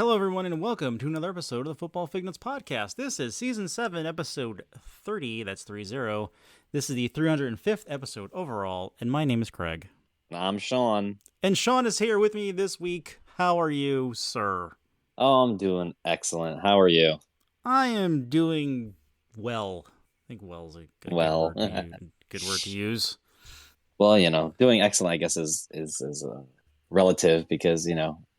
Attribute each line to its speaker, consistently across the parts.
Speaker 1: Hello, everyone, and welcome to another episode of the Football Fignuts podcast. This is Season 7, Episode 30. That's 30. This is the 305th episode overall, and my name is Craig.
Speaker 2: I'm Sean.
Speaker 1: And Sean is here with me this week. How are you, sir?
Speaker 2: Oh, I'm doing excellent. How are you?
Speaker 1: I am doing well. I think well's a
Speaker 2: Well,
Speaker 1: good word to use.
Speaker 2: well, doing excellent, I guess, is relative because,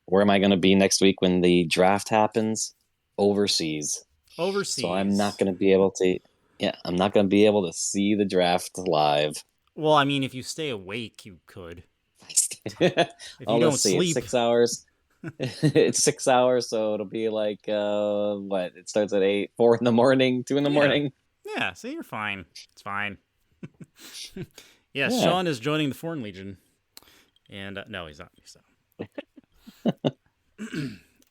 Speaker 2: where am I going to be next week when the draft happens? Overseas.
Speaker 1: Overseas.
Speaker 2: So I'm not going to be able to, I'm not going to be able to see the draft live.
Speaker 1: Well, I mean, if you stay awake, you could. If you
Speaker 2: Let's see,
Speaker 1: sleep.
Speaker 2: it's 6 hours. It's 6 hours, so it'll be like, what? It starts at 4 in the morning, 2 in the morning.
Speaker 1: Yeah, see, you're fine. It's fine. Yeah, Sean is joining the Foreign Legion. And, no, he's not.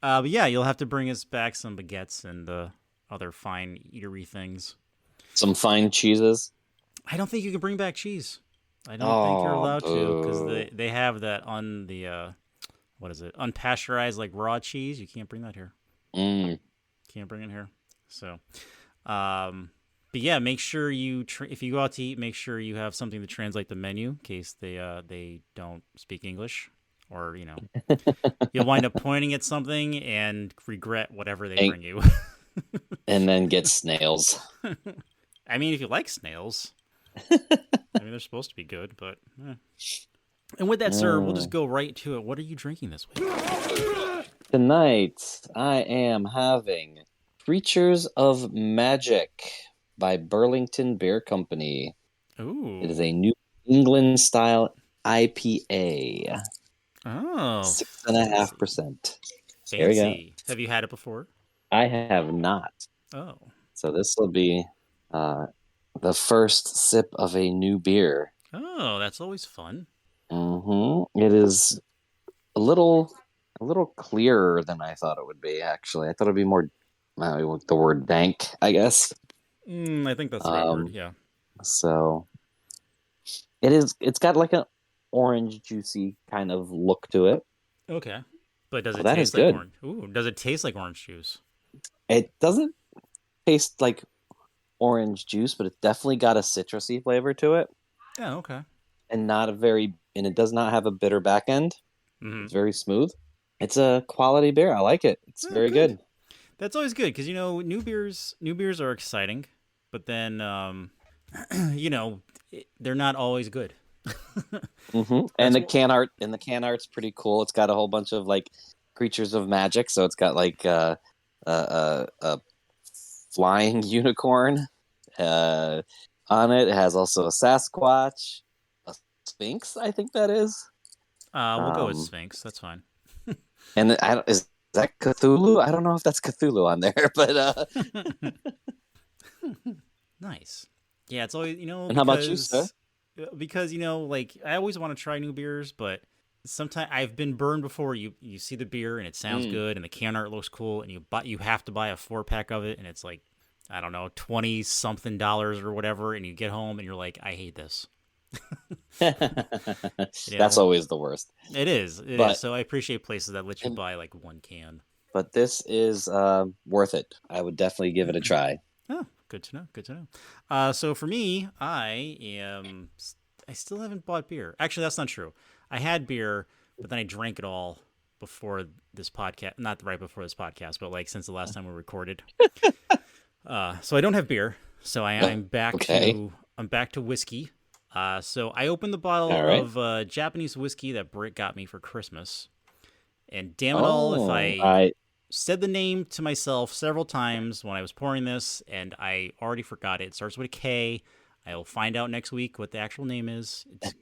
Speaker 1: But yeah, you'll have to bring us back some baguettes and other fine eatery things.
Speaker 2: Some fine cheeses.
Speaker 1: I don't think you can bring back cheese. I don't think you're allowed to because they have that on the unpasteurized like raw cheese. You can't bring that here. Can't bring it here. So, but yeah, make sure if you go out to eat, make sure you have something to translate the menu in case they don't speak English. Or, you'll wind up pointing at something and regret whatever they bring you.
Speaker 2: And then get snails.
Speaker 1: I mean, if you like snails. I mean, they're supposed to be good, but... And with that, sir, we'll just go right to it. What are you drinking this week?
Speaker 2: Tonight, I am having Creatures of Magic by Burlington Beer Company.
Speaker 1: Ooh.
Speaker 2: It is a New England-style IPA.
Speaker 1: Oh.
Speaker 2: 6.5%.
Speaker 1: There you go. Have you had it before?
Speaker 2: I have not.
Speaker 1: Oh.
Speaker 2: So this will be the first sip of a new beer.
Speaker 1: Oh, that's always fun.
Speaker 2: It is a little clearer than I thought it would be, actually. I thought it would be more, the word dank, I guess.
Speaker 1: I think that's the right word, yeah.
Speaker 2: So it's got like an orange juicy kind of look to it.
Speaker 1: Okay. But does it
Speaker 2: that
Speaker 1: taste
Speaker 2: is
Speaker 1: like
Speaker 2: good.
Speaker 1: orange? Ooh, does it taste like orange juice?
Speaker 2: It doesn't taste like orange juice, but it definitely got a citrusy flavor to it.
Speaker 1: Yeah, okay.
Speaker 2: And it does not have a bitter back end.
Speaker 1: Mm-hmm.
Speaker 2: It's very smooth. It's a quality beer. I like it. It's very good.
Speaker 1: That's always good because new beers are exciting, but then they're not always good.
Speaker 2: And the can art's pretty cool. It's got a whole bunch of like creatures of magic. So it's got like a flying unicorn on it. It has also a Sasquatch, a Sphinx. I think that is.
Speaker 1: We'll go with Sphinx. That's fine.
Speaker 2: And is that Cthulhu? I don't know if that's Cthulhu on there, but
Speaker 1: nice. Yeah, it's always
Speaker 2: And how about you, sir?
Speaker 1: Because I always want to try new beers, but sometimes I've been burned before. You see the beer and it sounds good, and the can art looks cool, and you have to buy a 4-pack of it, and it's like, I don't know, $20-something or whatever, and you get home and you're like, I hate this.
Speaker 2: That's always the worst.
Speaker 1: It is. So I appreciate places that let you buy like one can.
Speaker 2: But this is worth it. I would definitely give it a try.
Speaker 1: Oh, good to know. So for me, I still haven't bought beer. Actually, that's not true. I had beer, but then I drank it all before this podcast. Not right before this podcast, but like since the last time we recorded. So I don't have beer. So I'm back to whiskey. So I opened the bottle of Japanese whiskey that Britt got me for Christmas. And damn it all, if I said the name to myself several times when I was pouring this, and I already forgot it. It starts with a K. I will find out next week what the actual name is. It's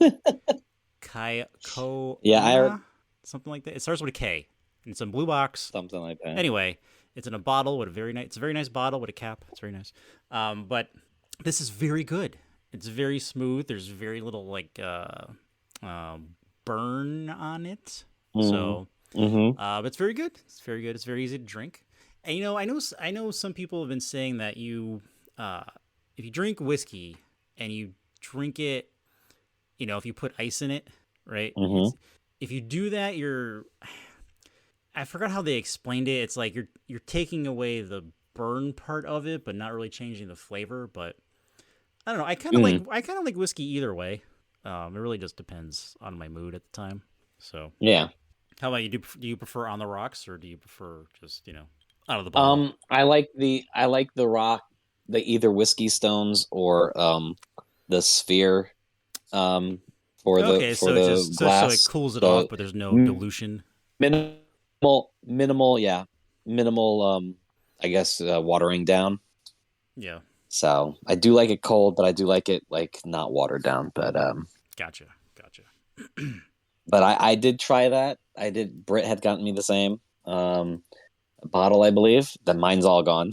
Speaker 1: something like that. It starts with a K. And it's in a blue box.
Speaker 2: Something like that.
Speaker 1: Anyway, it's in a bottle with it's a very nice bottle with a cap. It's very nice. But this is very good. It's very smooth. There's very little like burn on it. So, but it's very good. It's very good. It's very easy to drink. And I know some people have been saying that if you drink whiskey and you drink it, if you put ice in it, right? If you do that, I forgot how they explained it. It's like you're taking away the burn part of it, but not really changing the flavor. But I don't know.
Speaker 2: Mm,
Speaker 1: I kind of like whiskey either way. It really just depends on my mood at the time. So,
Speaker 2: yeah.
Speaker 1: how about you? Do you prefer on the rocks or do you prefer just out of the bottle?
Speaker 2: I like the rock, the either whiskey stones or the sphere um
Speaker 1: Okay,
Speaker 2: for
Speaker 1: so it
Speaker 2: the
Speaker 1: just so it
Speaker 2: glass.
Speaker 1: cools it off,
Speaker 2: So
Speaker 1: but there's no dilution.
Speaker 2: minimal, yeah, minimal. I guess watering down.
Speaker 1: Yeah,
Speaker 2: So I do like it cold, but I do like it like not watered down.
Speaker 1: gotcha, gotcha.
Speaker 2: But I did try that. I did. Britt had gotten me the same bottle, I believe. Then mine's all gone,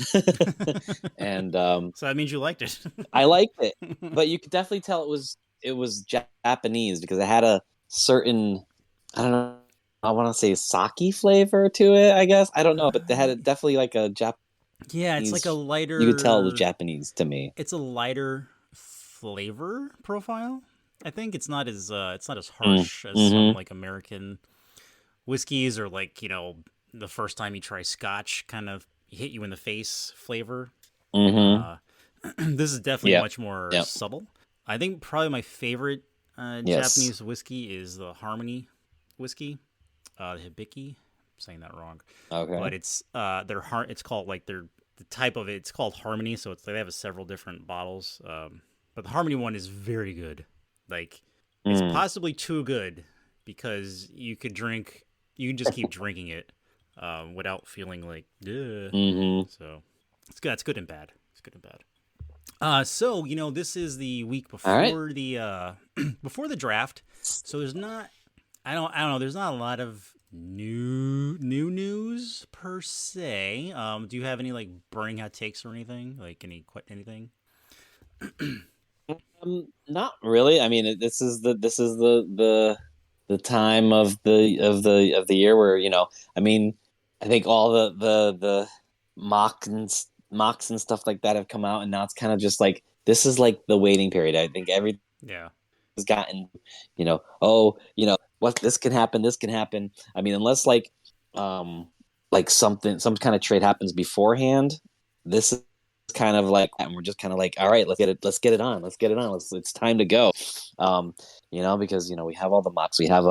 Speaker 2: and
Speaker 1: So that means you liked it.
Speaker 2: I liked it. But you could definitely tell it was Japanese because it had a certain, I don't know. I want to say sake flavor to it. I guess I don't know, but they had definitely like a
Speaker 1: Yeah, it's like a
Speaker 2: Japanese. You could tell it was
Speaker 1: lighter.
Speaker 2: Japanese to me.
Speaker 1: It's a lighter flavor profile. I think it's not as
Speaker 2: Mm,
Speaker 1: harsh as some
Speaker 2: hmm
Speaker 1: like American whiskeys or like the first time you try Scotch kind of hit you in the face flavor.
Speaker 2: hmm
Speaker 1: Uh, this is definitely
Speaker 2: Yep.
Speaker 1: much more
Speaker 2: Yep.
Speaker 1: subtle. I think probably my favorite
Speaker 2: Yes.
Speaker 1: Japanese whiskey is the Harmony whiskey, the Hibiki. I'm saying that wrong,
Speaker 2: Okay.
Speaker 1: but it's called like their the type of it. It's called Harmony, so it's like they have several different bottles. But the Harmony one is very good. Like it's
Speaker 2: Mm.
Speaker 1: possibly too good because you can just keep drinking it without feeling like, ugh.
Speaker 2: Hmm.
Speaker 1: So it's good. It's good and bad. It's good and bad. So this is the week
Speaker 2: All right.
Speaker 1: before the before the draft. So there's not, I don't know. There's not a lot of new news per se. Do you have any like burning hot takes or anything? Like anything?
Speaker 2: Not really. I mean, this is the time of the year where I mean, I think all the mocks and stuff like that have come out, and now it's kind of just like this is like the waiting period. I think everything's
Speaker 1: Yeah.
Speaker 2: gotten, oh, what this can happen, this can happen. I mean, unless like some kind of trade happens beforehand, this is kind of like, and we're just kind of like, all right, let's get it on, it's time to go. um because we have all the mocks, we have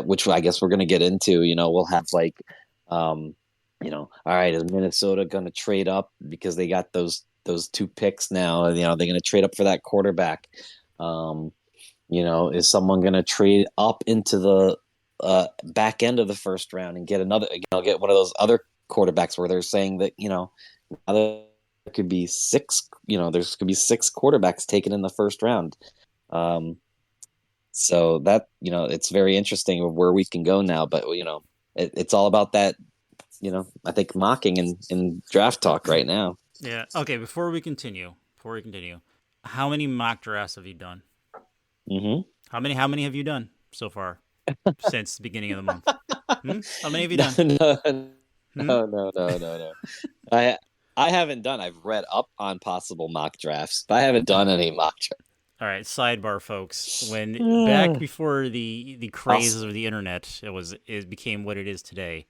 Speaker 2: which I guess we're going to get into. We'll have like all right, is Minnesota going to trade up because they got those two picks now? They're going to trade up for that quarterback. um is someone going to trade up into the back end of the first round and get another, get one of those other quarterbacks where they're saying that, now there could be six, there's could be six quarterbacks taken in the first round. Um, so that, it's very interesting of where we can go now, but it's all about that, I think mocking and draft talk right now.
Speaker 1: Yeah. Okay. Before we continue, how many mock drafts have you done?
Speaker 2: Hmm.
Speaker 1: How many have you done so far since the beginning of the month? How many have you
Speaker 2: No,
Speaker 1: done?
Speaker 2: no,
Speaker 1: Hmm?
Speaker 2: no. I I haven't done. I've read up on possible mock drafts, but I haven't done any mock drafts.
Speaker 1: All right, sidebar, folks. When back
Speaker 2: I'll,
Speaker 1: before the crazes of the internet, it became what it is today.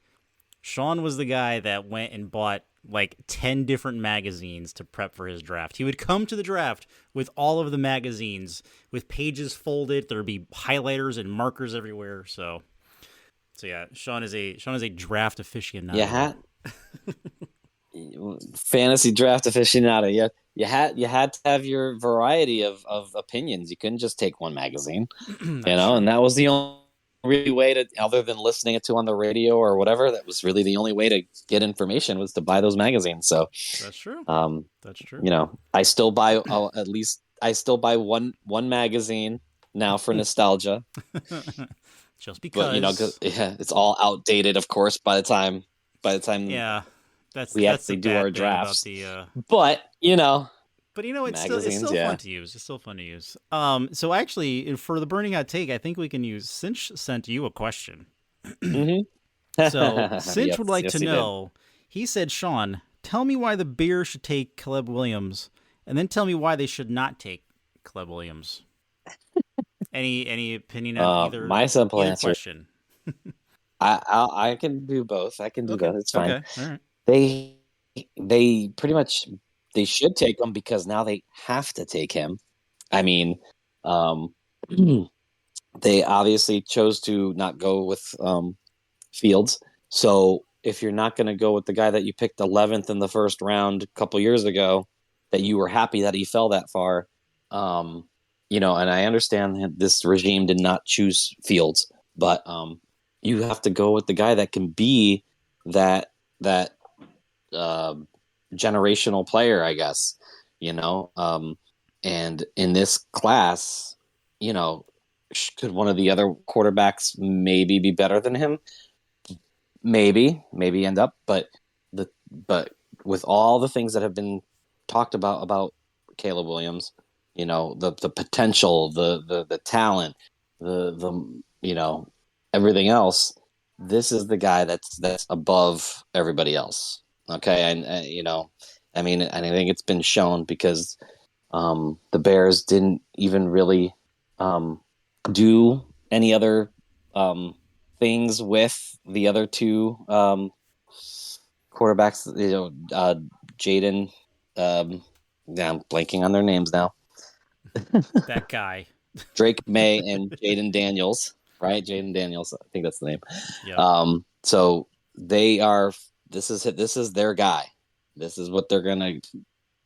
Speaker 1: Sean was the guy that went and bought like 10 different magazines to prep for his draft. He would come to the draft with all of the magazines with pages folded. There'd be highlighters and markers everywhere. So yeah, Sean is a draft
Speaker 2: you
Speaker 1: aficionado.
Speaker 2: had fantasy draft aficionado. Yeah, you had to have your variety of opinions. You couldn't just take one magazine,
Speaker 1: That's
Speaker 2: and
Speaker 1: true.
Speaker 2: that was the only really way to, other than listening it to on the radio or whatever, that was really the only way to get information, was to buy those magazines. So
Speaker 1: That's true.
Speaker 2: um
Speaker 1: That's true.
Speaker 2: I still buy, at least I still buy one magazine now for nostalgia.
Speaker 1: Just
Speaker 2: But 'cause,
Speaker 1: because.
Speaker 2: yeah, it's all outdated, of course, by the time
Speaker 1: Yeah,
Speaker 2: we
Speaker 1: that's the
Speaker 2: actually do our
Speaker 1: bad thing about
Speaker 2: drafts.
Speaker 1: the
Speaker 2: But
Speaker 1: but it's
Speaker 2: magazines,
Speaker 1: still fun
Speaker 2: yeah.
Speaker 1: to use. It's still fun to use. So actually for the burning hot take, I think we can use Cinch sent you a question.
Speaker 2: Hmm.
Speaker 1: So Cinch would
Speaker 2: Yes,
Speaker 1: like
Speaker 2: yes,
Speaker 1: to
Speaker 2: he did.
Speaker 1: know. He said, "Sean, tell me why the beer should take Caleb Williams, and then tell me why they should not take Caleb Williams." Any opinion on
Speaker 2: My simple
Speaker 1: either
Speaker 2: answer,
Speaker 1: question?
Speaker 2: I can do both. I can do
Speaker 1: Okay.
Speaker 2: both. It's fine.
Speaker 1: Okay. All right.
Speaker 2: They they pretty much they should take him because now they have to take him. I mean, um, they obviously chose to not go with Fields. So if you're not going to go with the guy that you picked 11th in the first round a couple years ago, that you were happy that he fell that far, um, and I understand that this regime did not choose Fields, but you have to go with the guy that can be that uh, generational player, I guess. You know, and in this class, you know, could one of the other quarterbacks maybe be better than him? Maybe end up, but with all the things that have been talked about Caleb Williams, the potential, the talent, the everything else. This is the guy that's above everybody else. Okay, and I mean, and I think it's been shown because the Bears didn't even really um, do any other um, things with the other two quarterbacks. Jaden. Yeah, I'm blanking on their names now.
Speaker 1: That guy.
Speaker 2: Drake May and Jaden Daniels, right? Jaden Daniels, I think that's the name.
Speaker 1: Yep.
Speaker 2: So they are. This is their guy. This is what they're gonna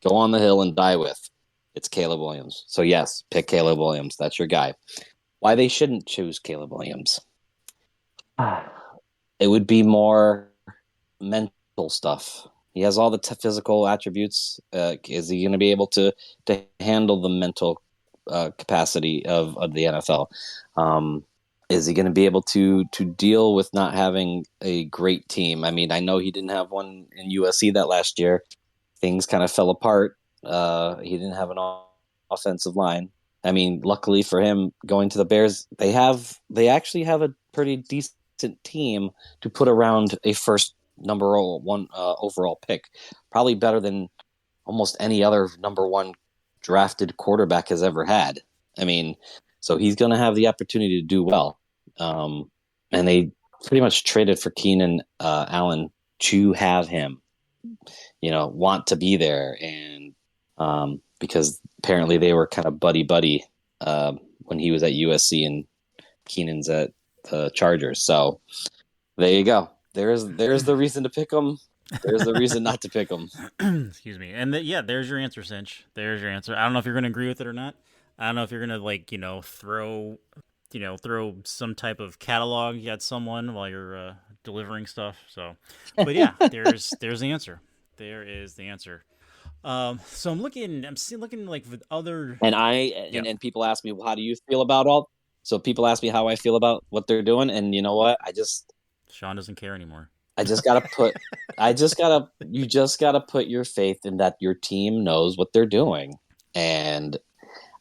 Speaker 2: go on the hill and die with. It's Caleb Williams. So yes, pick Caleb Williams. That's your guy. Why they shouldn't choose Caleb Williams? It would be more mental stuff. He has all the physical attributes. Is he going to be able to handle the mental capacity of the NFL? Is he going to be able to deal with not having a great team? I mean, I know he didn't have one in USC that last year. Things kind of fell apart. He didn't have an offensive line. I mean, luckily for him, going to the Bears, they actually have a pretty decent team to put around a first number one overall pick. Probably better than almost any other number one drafted quarterback has ever had. I mean, so he's going to have the opportunity to do well. And they pretty much traded for Keenan Allen to have him, want to be there. And because apparently they were kind of buddy when he was at USC and Keenan's at the Chargers. So there you go. There's the reason to pick them. There's the reason not to pick them.
Speaker 1: Excuse me. And yeah, there's your answer, Cinch. There's your answer. I don't know if you're going to agree with it or not. I don't know if you're going to throw some type of catalog at someone while you're delivering stuff. So, but yeah, there's the answer. There is the answer. So I'm looking like with other.
Speaker 2: And
Speaker 1: Yep.
Speaker 2: and people ask me, well, how do you feel about all? So people ask me how I feel about what they're doing, and you know what?
Speaker 1: Sean doesn't care anymore.
Speaker 2: I just gotta put, you just gotta put your faith in that your team knows what they're doing, and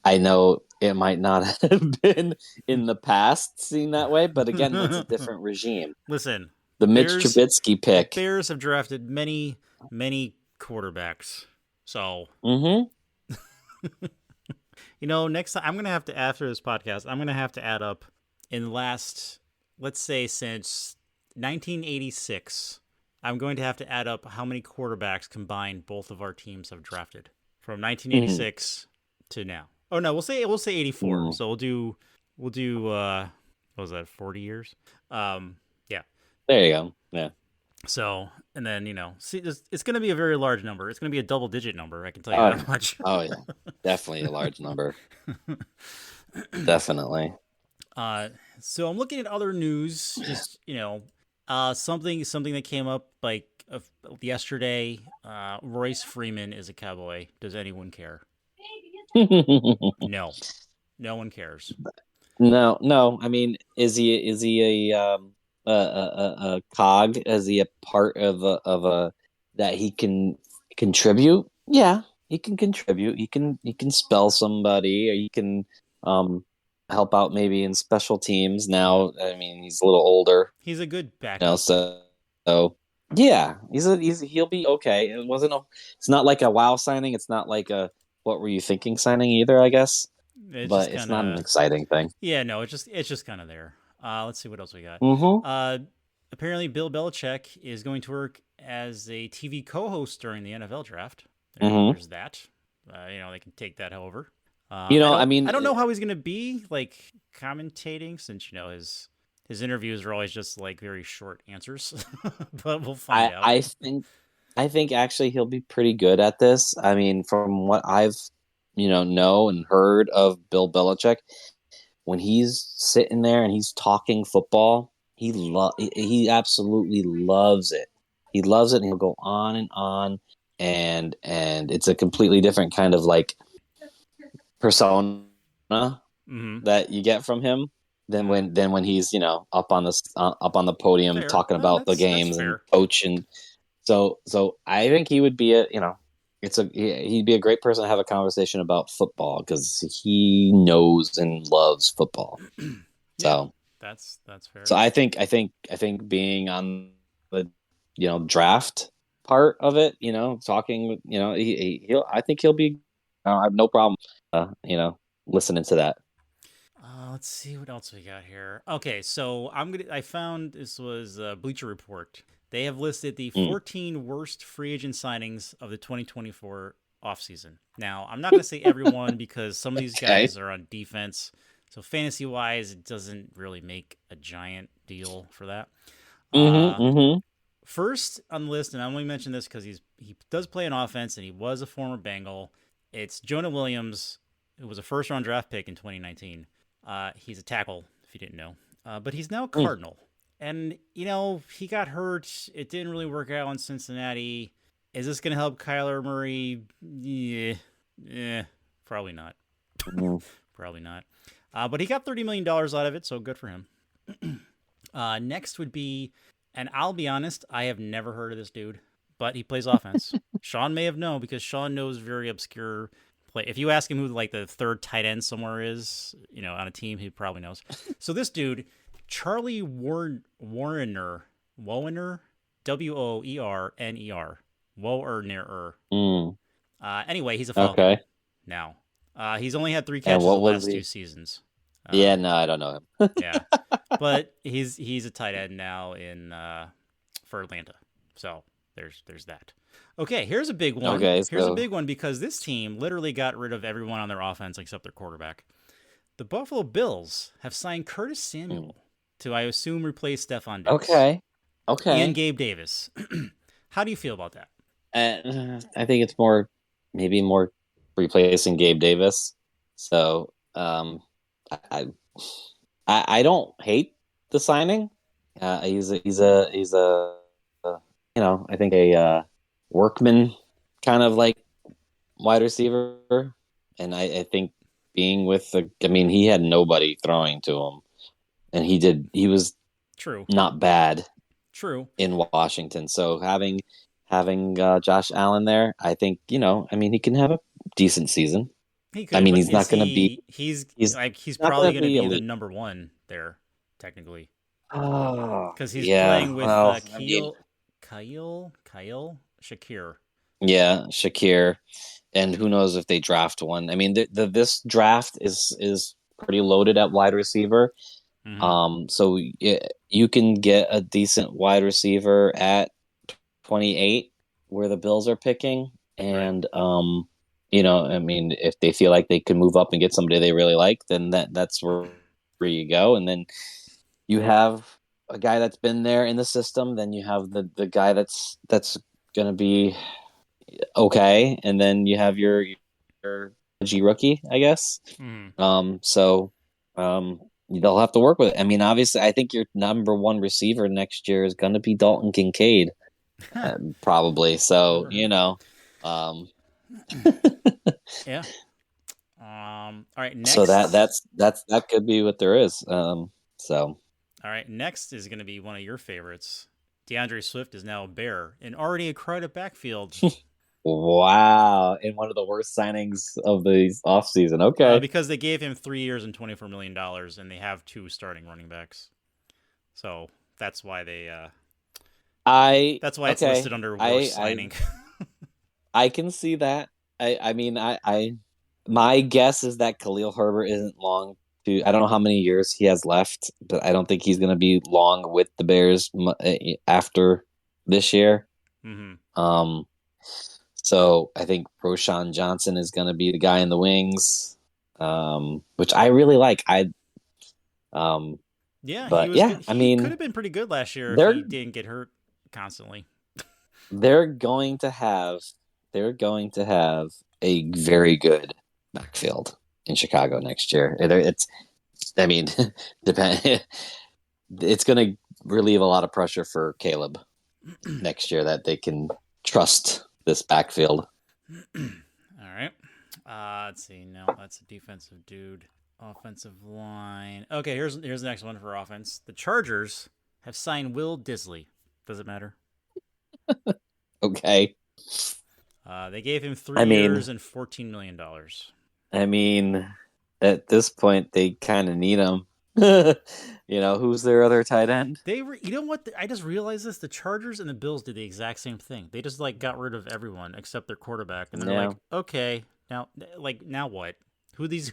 Speaker 2: I know it might not have been in the past seen that way, but again, it's a different regime.
Speaker 1: Listen,
Speaker 2: The Mitch
Speaker 1: Bears.
Speaker 2: Trubisky pick.
Speaker 1: Bears have drafted many quarterbacks. So
Speaker 2: Mm-hmm.
Speaker 1: next time I'm gonna have to after this podcast, I'm gonna have to add up in the last, let's say since 1986. I'm going to have to add up how many quarterbacks combined both of our teams have drafted from 1986 to now. Oh no, we'll say 84.
Speaker 2: Mm.
Speaker 1: So we'll do what was that, 40 years? Yeah.
Speaker 2: There you go. Yeah.
Speaker 1: So, and then, see, it's going to be a very large number. It's going to be a double digit number. I can tell you
Speaker 2: Oh,
Speaker 1: that much.
Speaker 2: oh yeah, definitely a large number. Definitely.
Speaker 1: So I'm looking at other news, just, something that came up like yesterday. Royce Freeman is a Cowboy. Does anyone care? No. No one cares.
Speaker 2: No. I mean, is he a cog? Is he a part of a that he can contribute? Yeah, he can contribute. He can spell somebody, or he can um help out maybe in special teams. Now, I mean, he's a little older,
Speaker 1: He's a good backup.
Speaker 2: so yeah, he'll be okay. It's not like a wow signing. It's not like a what were you thinking signing either, I guess.
Speaker 1: It's
Speaker 2: But
Speaker 1: just
Speaker 2: it's
Speaker 1: kind
Speaker 2: not an
Speaker 1: of,
Speaker 2: exciting thing.
Speaker 1: yeah, no, it's just kind of there. Let's see what else we got.
Speaker 2: Mm-hmm.
Speaker 1: apparently Bill Belichick is going to work as a TV co-host during the NFL draft.
Speaker 2: Hmm.
Speaker 1: There's that. They can take that over.
Speaker 2: I mean,
Speaker 1: I don't know how he's going to be like commentating, since his interviews are always just like very short answers, but we'll find
Speaker 2: I
Speaker 1: out.
Speaker 2: I think I think actually he'll be pretty good at this. I mean, from what I've know and heard of Bill Belichick, when he's sitting there and he's talking football, he absolutely loves it. He loves it, and he'll go on, and it's a completely different kind of like persona
Speaker 1: Mm-hmm.
Speaker 2: that you get from him than
Speaker 1: Mm-hmm.
Speaker 2: when he's up on the podium
Speaker 1: Fair.
Speaker 2: talking about the
Speaker 1: That's
Speaker 2: games and
Speaker 1: fair.
Speaker 2: coach. And so I think he would be he'd be a great person to have a conversation about football because he knows and loves football.
Speaker 1: Yeah,
Speaker 2: So
Speaker 1: that's fair.
Speaker 2: so I think being on the draft part of it, talking, he'll I think he'll be I have no problem listening to that.
Speaker 1: Let's see what else we got here. Okay, so I found this was Bleacher Report. They have listed the
Speaker 2: Mm.
Speaker 1: 14 worst free agent signings of the 2024 offseason. Now, I'm not going to say everyone because some of these
Speaker 2: Okay.
Speaker 1: guys are on defense. So fantasy wise, it doesn't really make a giant deal for that.
Speaker 2: Mm-hmm.
Speaker 1: Uh,
Speaker 2: Mm-hmm.
Speaker 1: First on the list, and I only mention this because he does play an offense and he was a former Bengal. It's Jonah Williams, who was a first round draft pick in 2019. He's a tackle, if you didn't know, but he's now a
Speaker 2: Mm.
Speaker 1: Cardinal. And he got hurt. It didn't really work out in Cincinnati. Is this going to help Kyler Murray? Yeah, probably not.
Speaker 2: Mm.
Speaker 1: Probably not. But he got $30 million out of it, so good for him. Next would be, and I'll be honest, I have never heard of this dude, but he plays offense. Sean may have known because Sean knows very obscure play. If you ask him who like the third tight end somewhere is, on a team, he probably knows. So this dude, Charlie Warner, Woerner, Woerner.
Speaker 2: Mm.
Speaker 1: Anyway, he's a Falcon
Speaker 2: Okay.
Speaker 1: now. He's only had 3 catches
Speaker 2: And
Speaker 1: the
Speaker 2: what was
Speaker 1: last two
Speaker 2: the?
Speaker 1: seasons.
Speaker 2: Yeah, no, I don't know him.
Speaker 1: Yeah, but he's a tight end now in for Atlanta. So there's that. Okay, here's a big one.
Speaker 2: Okay,
Speaker 1: Here's a
Speaker 2: so
Speaker 1: big one because this team literally got rid of everyone on their offense except their quarterback. The Buffalo Bills have signed Curtis
Speaker 2: mm.
Speaker 1: Samuel to, I assume, replace Stephon Diggs
Speaker 2: Okay,
Speaker 1: and
Speaker 2: okay.
Speaker 1: Gabe Davis. How do you feel about that?
Speaker 2: I think it's maybe more replacing Gabe Davis. So I I don't hate the signing. He's a I think a workman kind of like wide receiver, and I think being with I mean, he had nobody throwing to him, and he was
Speaker 1: True.
Speaker 2: not bad
Speaker 1: True.
Speaker 2: in Washington. So having Josh Allen there, I think I mean, he can have a decent season.
Speaker 1: He
Speaker 2: I
Speaker 1: could,
Speaker 2: mean,
Speaker 1: but
Speaker 2: he's
Speaker 1: is
Speaker 2: not going to be
Speaker 1: he? He's
Speaker 2: he's
Speaker 1: like he's
Speaker 2: not
Speaker 1: probably
Speaker 2: going to
Speaker 1: going to
Speaker 2: be
Speaker 1: be the
Speaker 2: elite.
Speaker 1: number one there, technically,
Speaker 2: Oh
Speaker 1: because he's
Speaker 2: yeah,
Speaker 1: playing with
Speaker 2: well, I mean,
Speaker 1: Kyle Shakir.
Speaker 2: yeah, Shakir, and who knows if they draft one. I mean, this draft is pretty loaded at wide receiver.
Speaker 1: Mm-hmm.
Speaker 2: So you can get a decent wide receiver at 28 where the Bills are picking.
Speaker 1: Right.
Speaker 2: And I mean, if they feel like they can move up and get somebody they really like, then that's where you go. And then you have a guy that's been there in the system, then you have the guy that's going to be okay, and then you have your G rookie, I guess.
Speaker 1: Mm-hmm.
Speaker 2: So they'll have to work with it. I mean, obviously, I think your number one receiver next year is going to be Dalton Kincaid, probably. So
Speaker 1: Never heard.
Speaker 2: um,
Speaker 1: Yeah. All right.
Speaker 2: so
Speaker 1: Next.
Speaker 2: that could be what there is. So
Speaker 1: All right. Next is going to be one of your favorites. DeAndre Swift is now a Bear and already a crowded backfield.
Speaker 2: wow, in one of the worst signings of the offseason. Okay,
Speaker 1: Because they gave him 3 years and $24 million, and they have two starting running backs. So that's why they.
Speaker 2: I
Speaker 1: That's why it's
Speaker 2: okay.
Speaker 1: listed under worst
Speaker 2: I
Speaker 1: signing.
Speaker 2: I can see that. I mean, I my guess is that Khalil Herbert isn't long I don't know how many years he has left, but I don't think he's going to be long with the Bears after this year.
Speaker 1: Mm-hmm.
Speaker 2: Um, so I think Roshan Johnson is going to be the guy in the wings, which I really like. Um,
Speaker 1: Yeah, he
Speaker 2: but
Speaker 1: was
Speaker 2: yeah,
Speaker 1: good.
Speaker 2: I
Speaker 1: He could
Speaker 2: mean,
Speaker 1: have been pretty good last year if he
Speaker 2: they're
Speaker 1: didn't get hurt constantly.
Speaker 2: they're going to have they're going to have a very good backfield in Chicago next year. It's I mean, depend. It's going to relieve a lot of pressure for Caleb next year that they can trust this backfield.
Speaker 1: All right. Let's see. No, that's a defensive dude. Offensive line. Okay, here's the next one for offense. The Chargers have signed Will Disley. Does it matter?
Speaker 2: Okay.
Speaker 1: They gave him
Speaker 2: I
Speaker 1: 3 years
Speaker 2: mean,
Speaker 1: and $14 million.
Speaker 2: I mean, at this point, they kind of need him. Who's their other tight end?
Speaker 1: You know what? I just realized this. The Chargers and the Bills did the exact same thing. They just like got rid of everyone except their quarterback, and they're
Speaker 2: Yeah.
Speaker 1: like, okay, now what? Who are these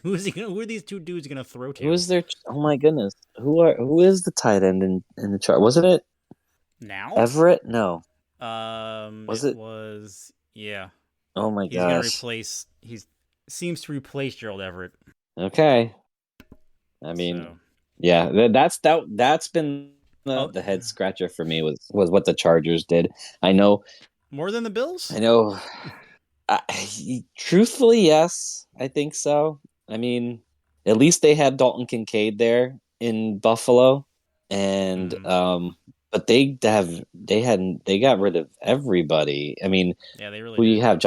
Speaker 1: two dudes gonna throw
Speaker 2: Who
Speaker 1: to
Speaker 2: is their? Oh my goodness. Who is the tight end in the chart? Wasn't it
Speaker 1: now?
Speaker 2: Everett? No. Was
Speaker 1: It
Speaker 2: it?
Speaker 1: was yeah.
Speaker 2: Oh my
Speaker 1: He's gonna
Speaker 2: gosh.
Speaker 1: replace. He's seems to replace Gerald Everett.
Speaker 2: Okay. I mean,
Speaker 1: So
Speaker 2: yeah, that's been
Speaker 1: oh,
Speaker 2: the head scratcher for me was what the Chargers did. I know,
Speaker 1: more than the Bills.
Speaker 2: I know. I, Truthfully, yes, I think so. I mean, at least they had Dalton Kincaid there in Buffalo, and
Speaker 1: Mm-hmm.
Speaker 2: but they got rid of everybody. I mean,
Speaker 1: Yeah, they really
Speaker 2: who do you
Speaker 1: did.
Speaker 2: have?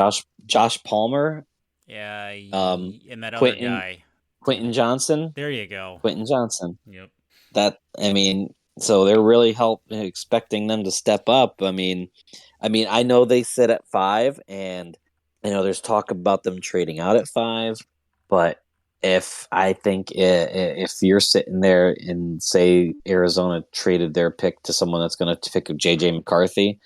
Speaker 2: Josh Palmer,
Speaker 1: Yeah,
Speaker 2: um,
Speaker 1: and that other
Speaker 2: Quentin
Speaker 1: guy.
Speaker 2: Quentin Johnson,
Speaker 1: There you go.
Speaker 2: Quentin Johnson.
Speaker 1: Yep.
Speaker 2: That I mean, so they're really expecting them to step up. I know they sit at 5, and there's talk about them trading out at 5, but if you're sitting there and say Arizona traded their pick to someone that's going to pick JJ McCarthy,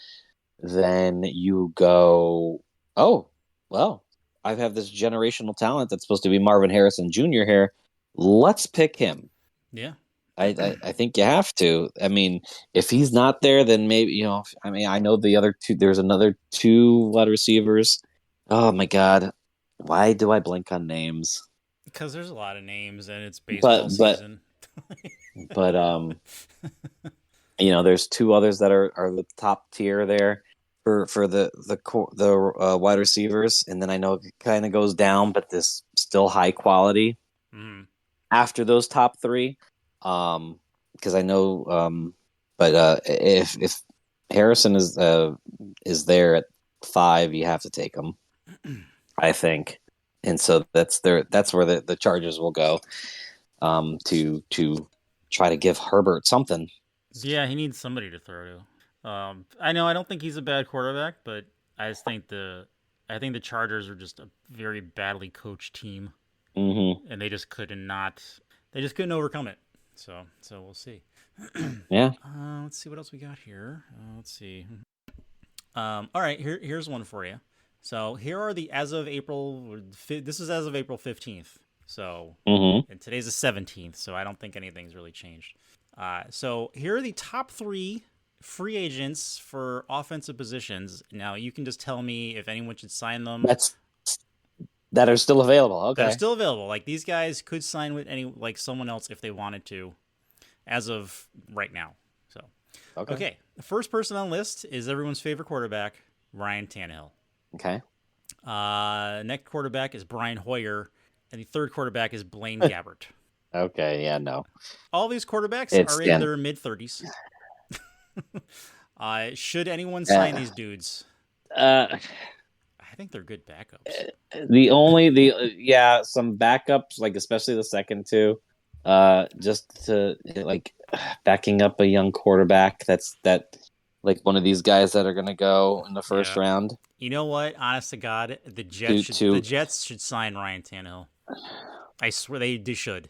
Speaker 2: then you go, oh, well, I have this generational talent that's supposed to be Marvin Harrison Jr. here. Let's pick him.
Speaker 1: Yeah.
Speaker 2: I think you have to. I mean, if he's not there, then maybe I mean, I know the other two. There's another two wide receivers. Oh my god, why do I blank on names?
Speaker 1: Because there's a lot of names and it's baseball
Speaker 2: But but
Speaker 1: season.
Speaker 2: but there's two others that are the top tier there for the wide receivers, and then I know it kind of goes down, but this still high quality
Speaker 1: Mm.
Speaker 2: after those top three. Because I know, but if Harrison is there at 5, you have to take him. I think, and so that's where the Chargers will go, to try to give Herbert something.
Speaker 1: Yeah, he needs somebody to throw to. I know I don't think he's a bad quarterback, but I just think the Chargers are just a very badly coached team,
Speaker 2: Mm-hmm.
Speaker 1: and they just couldn't overcome it. So we'll see.
Speaker 2: Yeah.
Speaker 1: Let's see what else we got here. Let's see. All right, here's one for you. So here are the as of April. This is as of April 15th. So
Speaker 2: Mm-hmm.
Speaker 1: and today's the 17th. So I don't think anything's really changed. So here are the top 3 free agents for offensive positions. Now you can just tell me if anyone should sign them
Speaker 2: That's that are still available.
Speaker 1: that are
Speaker 2: Okay.
Speaker 1: still available. Like these guys could sign with someone else if they wanted to, as of right now. So
Speaker 2: Okay.
Speaker 1: okay, the first person on the list is everyone's favorite quarterback, Ryan Tannehill.
Speaker 2: Okay.
Speaker 1: Next quarterback is Brian Hoyer, and the third quarterback is Blaine Gabbert.
Speaker 2: Okay. Yeah. No.
Speaker 1: All these quarterbacks
Speaker 2: It's
Speaker 1: are in
Speaker 2: yeah.
Speaker 1: their mid 30s. Should anyone sign
Speaker 2: Uh,
Speaker 1: these dudes?
Speaker 2: uh,
Speaker 1: I think they're good backups.
Speaker 2: yeah, some backups, like especially the second two, just to like backing up a young quarterback. Like one of these guys that are going to go in the first
Speaker 1: Yeah.
Speaker 2: round
Speaker 1: You know what? Honest to God, the
Speaker 2: to
Speaker 1: Jets should sign Ryan Tannehill. I swear they should.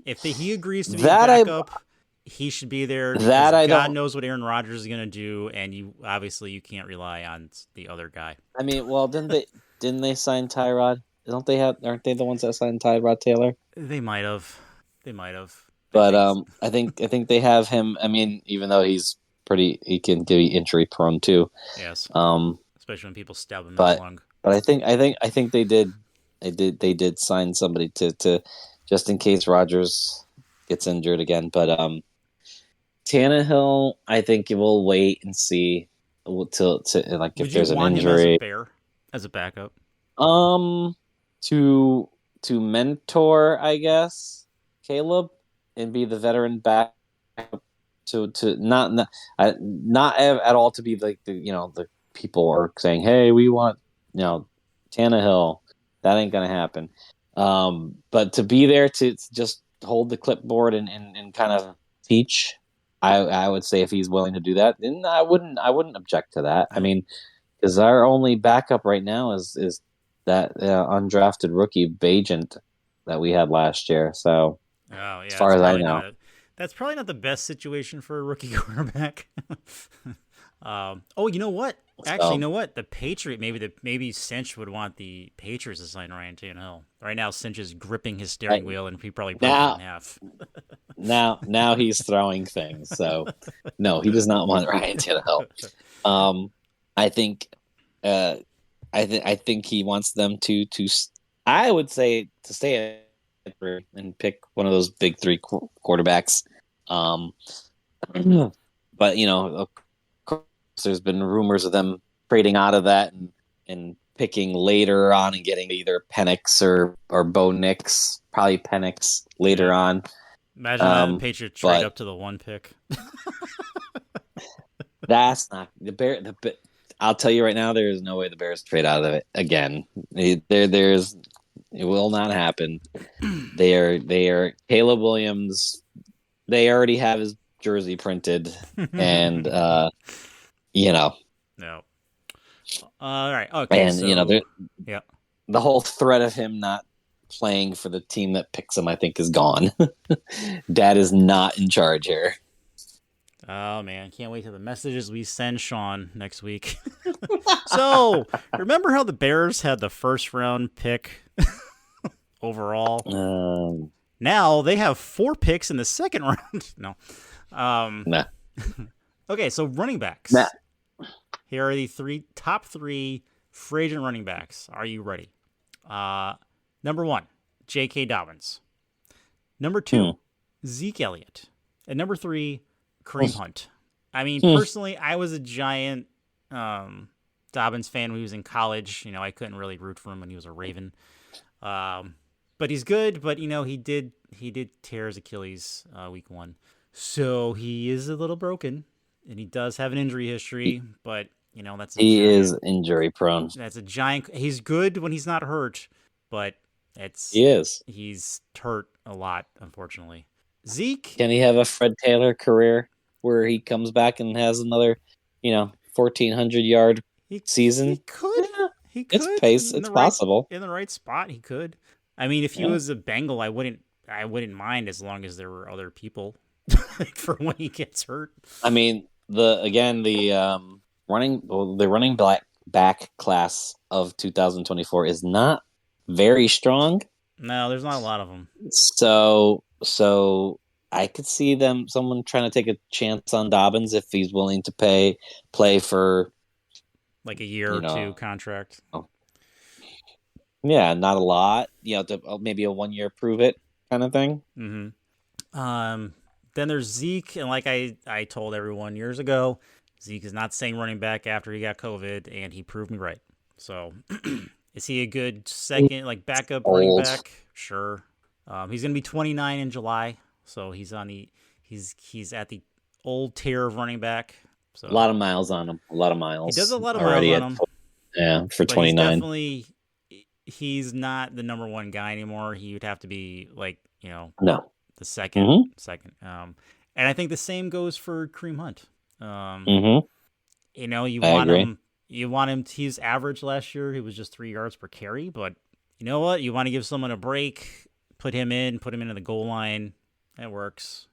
Speaker 1: If he agrees to be a
Speaker 2: that I
Speaker 1: backup, he should be there because
Speaker 2: that I
Speaker 1: God
Speaker 2: don't.
Speaker 1: knows what Aaron Rodgers is going to do, and you can't rely on the other guy.
Speaker 2: I mean, well, didn't they sign Tyrod? Don't they have? Aren't they the ones that signed Tyrod Taylor?
Speaker 1: They might have. They might have. I
Speaker 2: But
Speaker 1: think.
Speaker 2: I think they have him. I mean, even though he can be injury prone too.
Speaker 1: Yes.
Speaker 2: Um,
Speaker 1: Especially when people stab him in the
Speaker 2: but
Speaker 1: lung.
Speaker 2: I think they did sign somebody to just in case Rodgers gets injured again. But Tannehill, I think we'll wait and see till to like if
Speaker 1: Would you
Speaker 2: there's an
Speaker 1: want him as a
Speaker 2: injury.
Speaker 1: Bear, as a backup?
Speaker 2: Um, to mentor, I guess, Caleb and be the veteran back to not at all to be like the people are saying, hey, we want Tannehill. That ain't gonna happen. But to be there to just hold the clipboard and kind of teach, I would say if he's willing to do that, then I wouldn't object to that. I
Speaker 1: I
Speaker 2: mean, because our only backup right now is that undrafted rookie Bagent that we had last year. So
Speaker 1: Oh
Speaker 2: as
Speaker 1: yeah,
Speaker 2: far as I know,
Speaker 1: that's probably not the best situation for a rookie quarterback. Oh, you know what? Actually, you
Speaker 2: so
Speaker 1: know what? Maybe Cinch would want the Patriots to sign Ryan Tannehill. Right now, Cinch is gripping his
Speaker 2: right
Speaker 1: steering wheel and he probably broke it in
Speaker 2: now
Speaker 1: half.
Speaker 2: now he's throwing things. So no, he does not want Ryan Tannehill. Um, I think uh, I think he wants them to I would say to stay at three and pick one of those big three quarterbacks. Um, but of course, there's been rumors of them trading out of that and picking later on and getting either Penix or Bo Nix, probably Penix later
Speaker 1: Yeah.
Speaker 2: on.
Speaker 1: Imagine that Patriots trade
Speaker 2: But
Speaker 1: up to the one pick.
Speaker 2: that's not the Bear. I'll tell you right now, there is no way the Bears trade out of it again. There's it will not happen. They are Caleb Williams. They already have his jersey printed, and you know,
Speaker 1: No. All right. Okay.
Speaker 2: and
Speaker 1: So, yeah.
Speaker 2: the whole threat of him not playing for the team that picks him, I think, is gone. Dad is not in charge here.
Speaker 1: Oh man, can't wait till the messages we send Sean next week. So, remember how the Bears had the first round pick overall?
Speaker 2: Um,
Speaker 1: Now they have 4 picks in the second round. No. Um,
Speaker 2: nah,
Speaker 1: okay, so running
Speaker 2: nah.
Speaker 1: backs. Here are the top three free agent running backs. Are you ready? Number 1, J.K. Dobbins. Number 2, Zeke Elliott. And number 3, Kareem Hunt. I mean, personally, I was a giant Dobbins fan when he was in college. I couldn't really root for him when he was a Raven. But he's good. But he did tear his Achilles week 1, so he is a little broken, and he does have an injury history. But that's a
Speaker 2: He
Speaker 1: giant.
Speaker 2: is injury prone.
Speaker 1: That's a giant. He's good when he's not hurt, but
Speaker 2: He is.
Speaker 1: he's hurt a lot, unfortunately. Zeke,
Speaker 2: Can he have a Fred Taylor career where he comes back and has another, 1,400-yard
Speaker 1: he
Speaker 2: season?
Speaker 1: could.
Speaker 2: Yeah,
Speaker 1: He
Speaker 2: it's
Speaker 1: could
Speaker 2: pace. It's possible.
Speaker 1: in the right spot. He could. I mean, if he
Speaker 2: Yeah.
Speaker 1: was a Bengal, I wouldn't mind as long as there were other people for when he gets hurt.
Speaker 2: I mean, the running back class of 2024 is not very strong.
Speaker 1: No, there's not a lot of them.
Speaker 2: So I could see someone trying to take a chance on Dobbins if he's willing to play for
Speaker 1: Like a year or two contract.
Speaker 2: Yeah, not a lot. Maybe a 1 year prove it kind of thing.
Speaker 1: Mm-hmm. Then there's Zeke, and like I told everyone years ago, Zeke is not saying running back after he got COVID, and he proved me right. So, is he a good second, like backup running back? Sure. He's gonna be 29 in July, so he's at the old tier of running back. So
Speaker 2: a lot of miles on him. A lot of miles.
Speaker 1: He does a lot of miles on him.
Speaker 2: Yeah, for
Speaker 1: but
Speaker 2: 29.
Speaker 1: He's not the number 1 guy anymore. He would have to be like
Speaker 2: No.
Speaker 1: the second. And I think the same goes for Kareem Hunt. You
Speaker 2: I
Speaker 1: want
Speaker 2: agree.
Speaker 1: him. You want him. He's average last year. He was just 3 yards per carry. But you know what? You want to give someone a break. Put him into the goal line. That works.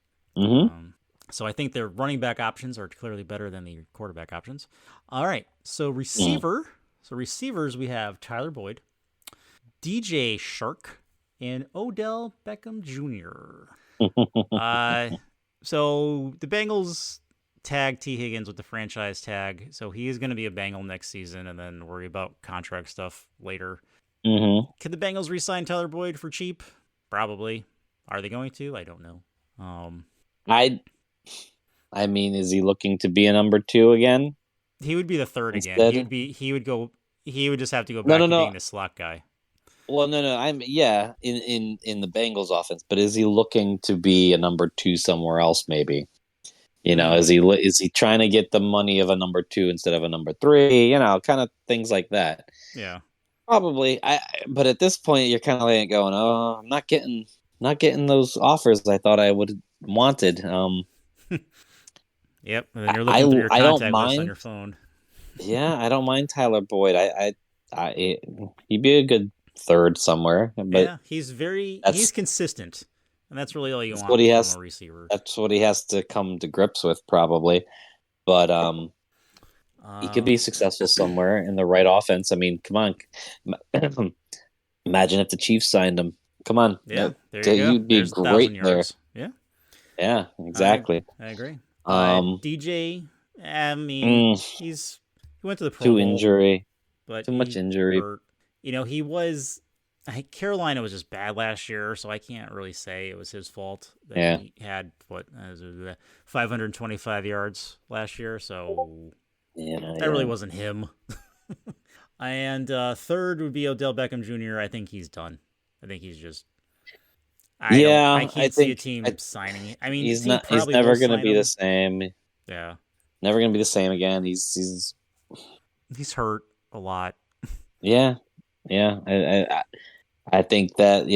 Speaker 1: So I think their running back options are clearly better than the quarterback options. All right. So receiver. So receivers, we have Tyler Boyd, DJ Shark and Odell Beckham Jr. So the Bengals tag T. Higgins with the franchise tag, so he is going to be a Bengal next season, and then worry about contract stuff later.
Speaker 2: Mm-hmm.
Speaker 1: Could the Bengals re-sign Tyler Boyd for cheap? Probably. Are they going to? I don't know.
Speaker 2: I mean, is he looking to be a number 2 again?
Speaker 1: He would be the third again.
Speaker 2: Instead?
Speaker 1: He would just have to go
Speaker 2: No,
Speaker 1: back
Speaker 2: no,
Speaker 1: to
Speaker 2: no.
Speaker 1: being the slot guy.
Speaker 2: Well, no. In the Bengals offense, but is he looking to be a number 2 somewhere else? Maybe. Is he trying to get the money of a number 2 instead of a number 3? Kind of things like that.
Speaker 1: Yeah.
Speaker 2: Probably. But at this point, you're kind of like going, "Oh, I'm not getting those offers I thought I would wanted."
Speaker 1: Yep. And then you're looking through your
Speaker 2: I don't
Speaker 1: contact list on your phone.
Speaker 2: Yeah, I don't mind Tyler Boyd. He'd be a good third somewhere. But
Speaker 1: yeah, he's consistent, and that's really all you want from a receiver.
Speaker 2: That's what he has to come to grips with, probably. But he could be successful somewhere in the right offense. I mean, come on. Imagine if the Chiefs signed him. Come on.
Speaker 1: Yeah, there you go.
Speaker 2: You'd be
Speaker 1: There's
Speaker 2: great there.
Speaker 1: Yeah.
Speaker 2: Yeah, exactly.
Speaker 1: I agree. DJ, I mean, he went to the Pro
Speaker 2: Bowl. Too much injury.
Speaker 1: Hurt. He was. Carolina was just bad last year, so I can't really say it was his fault that he had 525 yards last year. So that really wasn't him. And third would be Odell Beckham Jr. I think he's done. I think he's just. I can't see a team signing. I mean,
Speaker 2: he's never going to be the same.
Speaker 1: Yeah,
Speaker 2: never going to be the same again. He's
Speaker 1: hurt a lot.
Speaker 2: Yeah. I think that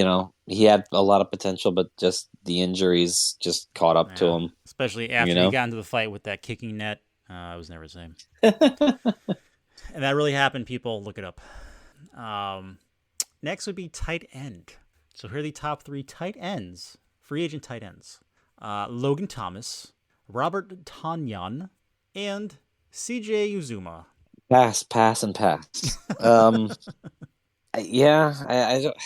Speaker 2: he had a lot of potential, but just the injuries just caught up to him.
Speaker 1: Especially after he got into the fight with that kicking net, it was never the same. And that really happened. People, look it up. Next would be tight end. So here are the top 3 tight ends, free agent tight ends. Logan Thomas, Robert Tonyan, and CJ Uzuma.
Speaker 2: Pass. I don't.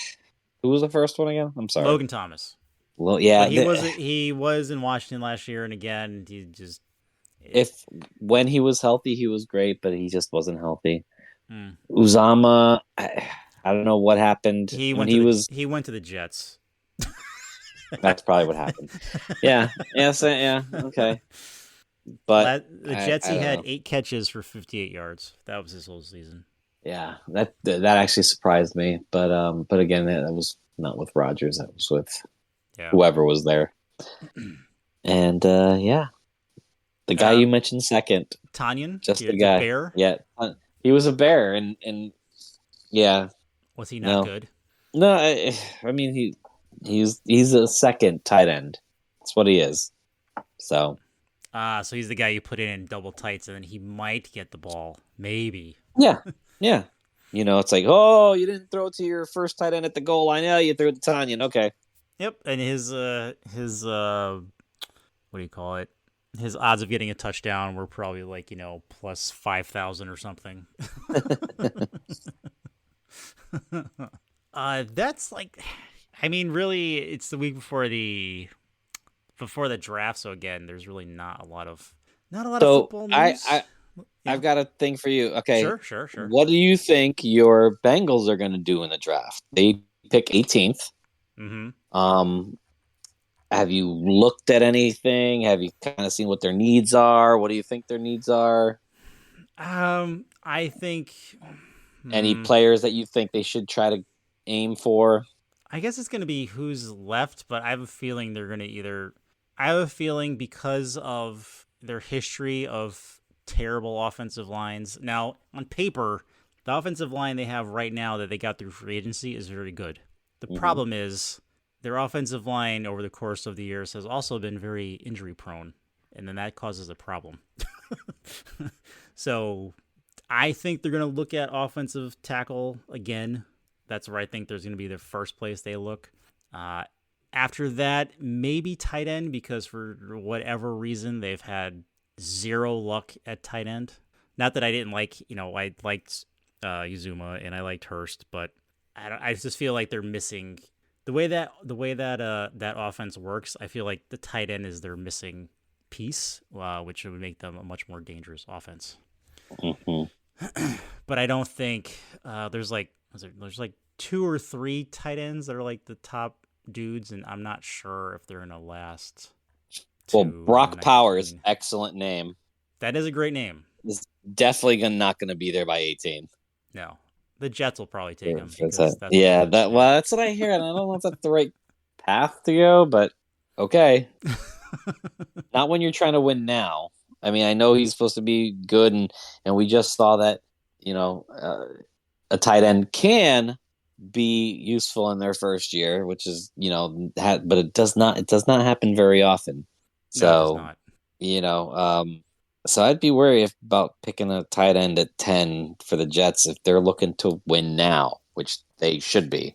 Speaker 2: Who was the first one again? I'm sorry.
Speaker 1: Logan Thomas.
Speaker 2: Well, yeah,
Speaker 1: he was in Washington last year, and again, he just.
Speaker 2: When he was healthy, he was great, but he just wasn't healthy. Uzama, I don't know what happened.
Speaker 1: He went to the Jets.
Speaker 2: That's probably what happened. Yeah. Okay. But
Speaker 1: the Jets, he had 8 catches for 58 yards. That was his whole season.
Speaker 2: Yeah, that actually surprised me. But again, that was not with Rodgers. That was with whoever was there. And the guy you mentioned second,
Speaker 1: Tonyan,
Speaker 2: just the guy.
Speaker 1: Bear.
Speaker 2: Yeah, he was a Bear, and yeah.
Speaker 1: Was he not good?
Speaker 2: No, I mean he's a second tight end. That's what he is. So.
Speaker 1: So he's the guy you put in double tights, and then he might get the ball, maybe.
Speaker 2: Yeah. It's like, oh, you didn't throw it to your first tight end at the goal line. Yeah, you threw it to Tonyan. Okay.
Speaker 1: Yep, and his what do you call it? His odds of getting a touchdown were probably like plus 5,000 or something. That's like, I mean, really, it's the week before the draft, so again, there's really not a lot of football news.
Speaker 2: I've got a thing for you. Okay.
Speaker 1: Sure.
Speaker 2: What do you think your Bengals are going to do in the draft? They pick 18th.
Speaker 1: Mm-hmm.
Speaker 2: Have you looked at anything? Have you kind of seen what their needs are? What do you think their needs are?
Speaker 1: I think
Speaker 2: any players that you think they should try to aim for?
Speaker 1: I guess it's going to be who's left, but I have a feeling they're going to I have a feeling because of their history of terrible offensive lines. Now, on paper, the offensive line they have right now that they got through free agency is very good. The problem is their offensive line over the course of the years has also been very injury prone, and then that causes a problem. So I think they're going to look at offensive tackle again. That's where I think there's going to be the first place they look. After that, maybe tight end, because for whatever reason, they've had zero luck at tight end. Not that I didn't like, I liked Uzuma and I liked Hurst, but I just feel like they're missing the way that that offense works. I feel like the tight end is their missing piece, which would make them a much more dangerous offense.
Speaker 2: Mm-hmm.
Speaker 1: But I don't think there's like two or three tight ends that are like the top dudes, and I'm not sure if they're gonna last
Speaker 2: Well,
Speaker 1: to
Speaker 2: Brock Powers,
Speaker 1: 19.
Speaker 2: excellent name,
Speaker 1: That is a great name.
Speaker 2: is definitely not going to be there by 18.
Speaker 1: No, the Jets will probably take him
Speaker 2: For
Speaker 1: because
Speaker 2: that.
Speaker 1: that's what the
Speaker 2: Yeah,
Speaker 1: Jets
Speaker 2: that
Speaker 1: do.
Speaker 2: well, that's what I hear, and I don't know if that's the right path to go, but okay. Not when you're trying to win now. I mean, I know he's supposed to be good, and we just saw that a tight end can be useful in their first year, which is but it does not happen very often.
Speaker 1: No, it does
Speaker 2: So
Speaker 1: not.
Speaker 2: you know, so I'd be wary about picking a tight end at 10 for the Jets if they're looking to win now, which they should be.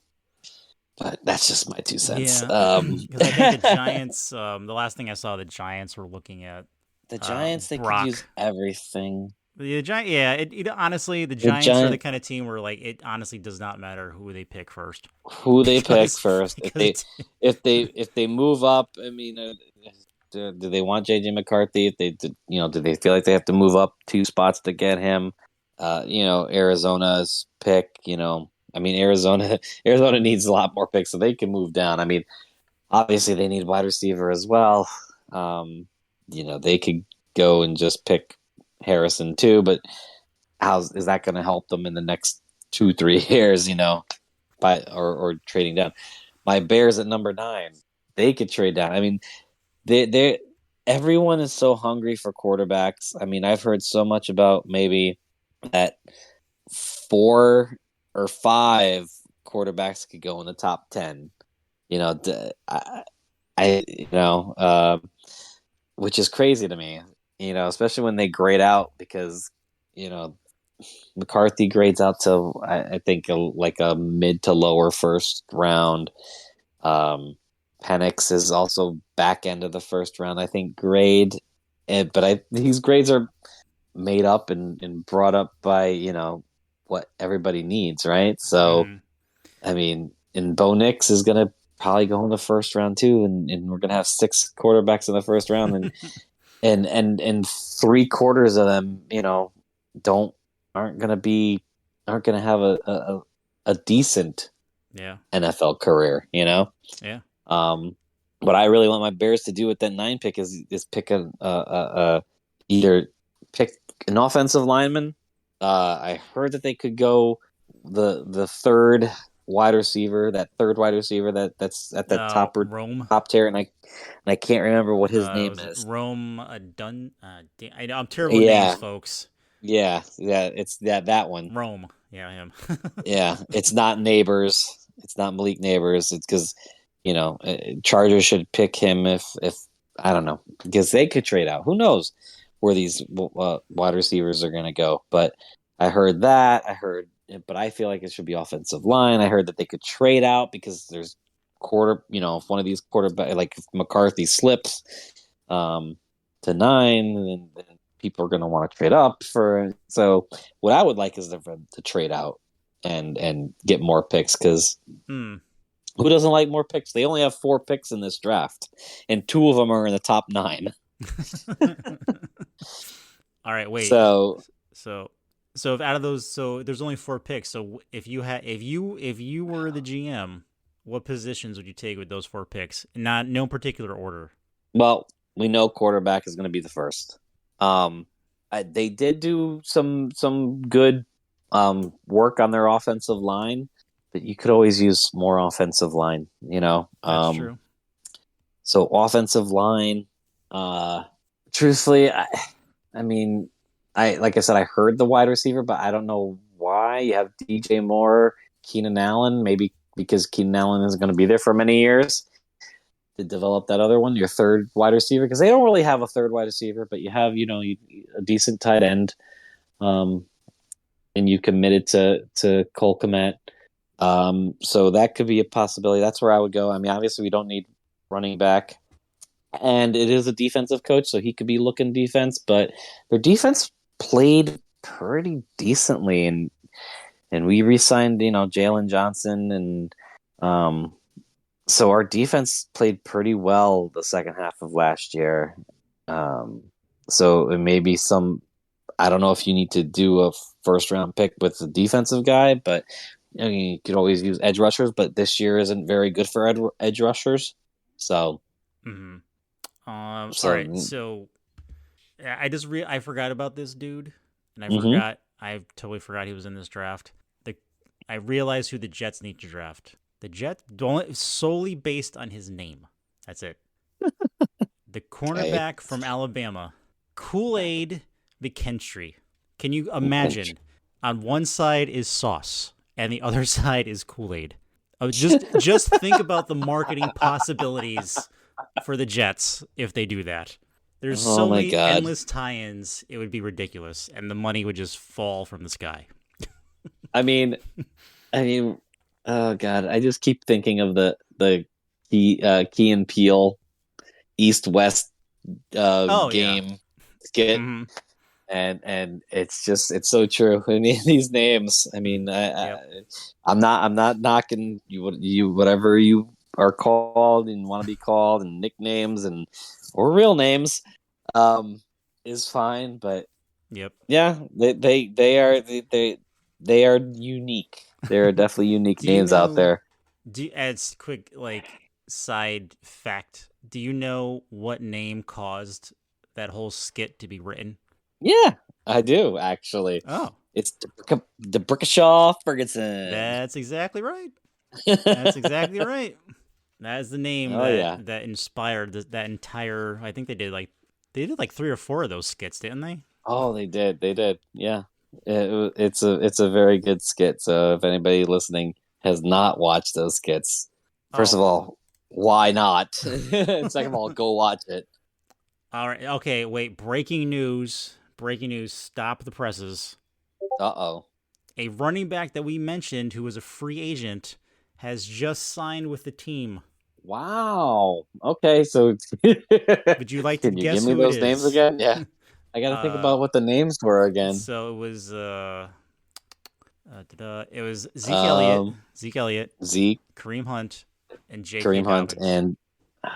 Speaker 2: But that's just my 2 cents.
Speaker 1: Yeah, because I think the Giants. The last thing I saw, the Giants were looking at
Speaker 2: The Giants, they could use
Speaker 1: Brock.
Speaker 2: everything.
Speaker 1: The Giant, yeah. It honestly, the
Speaker 2: The
Speaker 1: Giants are the
Speaker 2: Giant,
Speaker 1: kind of team where like it honestly does not matter who they pick first
Speaker 2: who they pick
Speaker 1: because
Speaker 2: first. If
Speaker 1: because
Speaker 2: they move up, I mean, do they want JJ McCarthy? If they do they feel like they have to move up 2 spots to get him? Arizona's pick. I mean, Arizona needs a lot more picks, so they can move down. I mean, obviously they need wide receiver as well. They could go and just pick Harrison too, but how is that going to help them in the next 2-3 years? By or trading down. My Bears at number 9, they could trade down. I mean, they everyone is so hungry for quarterbacks. I mean, I've heard so much about maybe that 4 or 5 quarterbacks could go in the top 10. You know, I which is crazy to me. Especially when they grade out because you know McCarthy grades out to I think like a mid to lower first round. Penix is also back end of the first round, I think, grade. But these grades are made up and brought up by what everybody needs, right? So
Speaker 1: mhm.
Speaker 2: I mean, and Bo Nix is gonna probably go in the first round too, and we're gonna have 6 quarterbacks in the first round, and 3/4 of them, don't aren't gonna have a decent
Speaker 1: yeah,
Speaker 2: NFL career,
Speaker 1: yeah.
Speaker 2: Um, what I really want my Bears to do with that 9 pick is pick either pick an offensive lineman. I heard that they could go the third wide receiver, that third wide receiver that's at the
Speaker 1: Rome.
Speaker 2: top tier, and I can't remember what his name
Speaker 1: Was it
Speaker 2: is.
Speaker 1: Rome? Dun. I'm terrible with names,
Speaker 2: Yeah,
Speaker 1: folks.
Speaker 2: yeah, it's that one.
Speaker 1: Rome. Yeah, him.
Speaker 2: Yeah, it's not Neighbors. It's not Malik Neighbors. It's because Chargers should pick him if I don't know because they could trade out. Who knows where these wide receivers are going to go? But I heard that. But I feel like it should be offensive line. I heard that they could trade out because there's if one of these quarterback like if McCarthy slips to 9, then people are going to want to trade up for. So what I would like is to trade out and get more picks because
Speaker 1: Hmm.
Speaker 2: who doesn't like more picks? They only have 4 picks in this draft, and 2 of them are in the top 9.
Speaker 1: All right, wait.
Speaker 2: So,
Speaker 1: So, so if out of those, so there's only 4 picks. So if you had, if you were the GM, what positions would you take with those 4 picks? Not no particular order.
Speaker 2: well, we know quarterback is going to be the first. They did do some good work on their offensive line, but you could always use more offensive line.
Speaker 1: That's true.
Speaker 2: So offensive line. Truthfully, I mean, like I said, I heard the wide receiver, but I don't know why. You have DJ Moore, Keenan Allen, maybe because Keenan Allen isn't going to be there for many years to develop that other one, your third wide receiver, because they don't really have a third wide receiver, but you have a decent tight end, and you committed to Cole Kmet. So that could be a possibility. That's where I would go. I mean, obviously, we don't need running back. And it is a defensive coach, so he could be looking defense, but their defense played pretty decently. And and we re-signed, Jalen Johnson, and um, so our defense played pretty well the second half of last year. Um, so it may be some. I don't know if you need to do a first round pick with a defensive guy, but you could always use edge rushers. But this year isn't very good for edge rushers. So,
Speaker 1: Mm-hmm. All right.
Speaker 2: so
Speaker 1: So I forgot about this dude, and
Speaker 2: hmm
Speaker 1: I totally forgot he was in this draft. The I realized who the Jets need to draft. The Jets don't solely based on his name. That's it. The
Speaker 2: Okay.
Speaker 1: cornerback from Alabama, Kool-Aid McKinstry. Can you imagine? On one side is sauce, and the other side is Kool-Aid. Oh, just think about the marketing possibilities for the Jets if they do that. There's
Speaker 2: Oh
Speaker 1: so
Speaker 2: my
Speaker 1: many
Speaker 2: God.
Speaker 1: endless tie-ins, it would be ridiculous, and the money would just fall from the sky.
Speaker 2: I mean, I mean, oh God, I just keep thinking of the Key and Peele East West
Speaker 1: Oh yeah.
Speaker 2: game skit,
Speaker 1: Mm-hmm.
Speaker 2: and it's so true. I mean, these names. I mean,
Speaker 1: Yep.
Speaker 2: I'm not knocking you whatever you are called and want to be called, and nicknames and or real names um is fine, but
Speaker 1: Yep.
Speaker 2: yeah, they are unique. There are definitely unique
Speaker 1: Do you
Speaker 2: names out
Speaker 1: know?
Speaker 2: there.
Speaker 1: As quick side fact, do you know what name caused that whole skit to be written?
Speaker 2: Yeah, I do actually.
Speaker 1: Oh,
Speaker 2: It's the Brickashaw Ferguson.
Speaker 1: that's exactly right. That's exactly right. That is the name
Speaker 2: Oh yeah.
Speaker 1: that inspired that entire. I think they did like 3 or 4 of those skits, didn't they?
Speaker 2: Oh, they did. They did. Yeah. It's a very good skit. So if anybody listening has not watched those skits, first
Speaker 1: Oh.
Speaker 2: of all, why not? Second of all, go watch it.
Speaker 1: All right. Okay. Wait. Breaking news. Breaking news. Stop the presses.
Speaker 2: Uh-oh.
Speaker 1: A running back that we mentioned who was a free agent has just signed with the team.
Speaker 2: Wow. Okay, so
Speaker 1: Would you like to
Speaker 2: can you give
Speaker 1: guess
Speaker 2: me
Speaker 1: who it
Speaker 2: those names
Speaker 1: is?
Speaker 2: again? Yeah. I got to think
Speaker 1: uh,
Speaker 2: about what the names were again.
Speaker 1: so it was
Speaker 2: Um,
Speaker 1: Zeke Elliott,
Speaker 2: Zeke,
Speaker 1: Kareem Hunt, and J.K.
Speaker 2: Kareem Hunt,
Speaker 1: Dobbins.
Speaker 2: and I,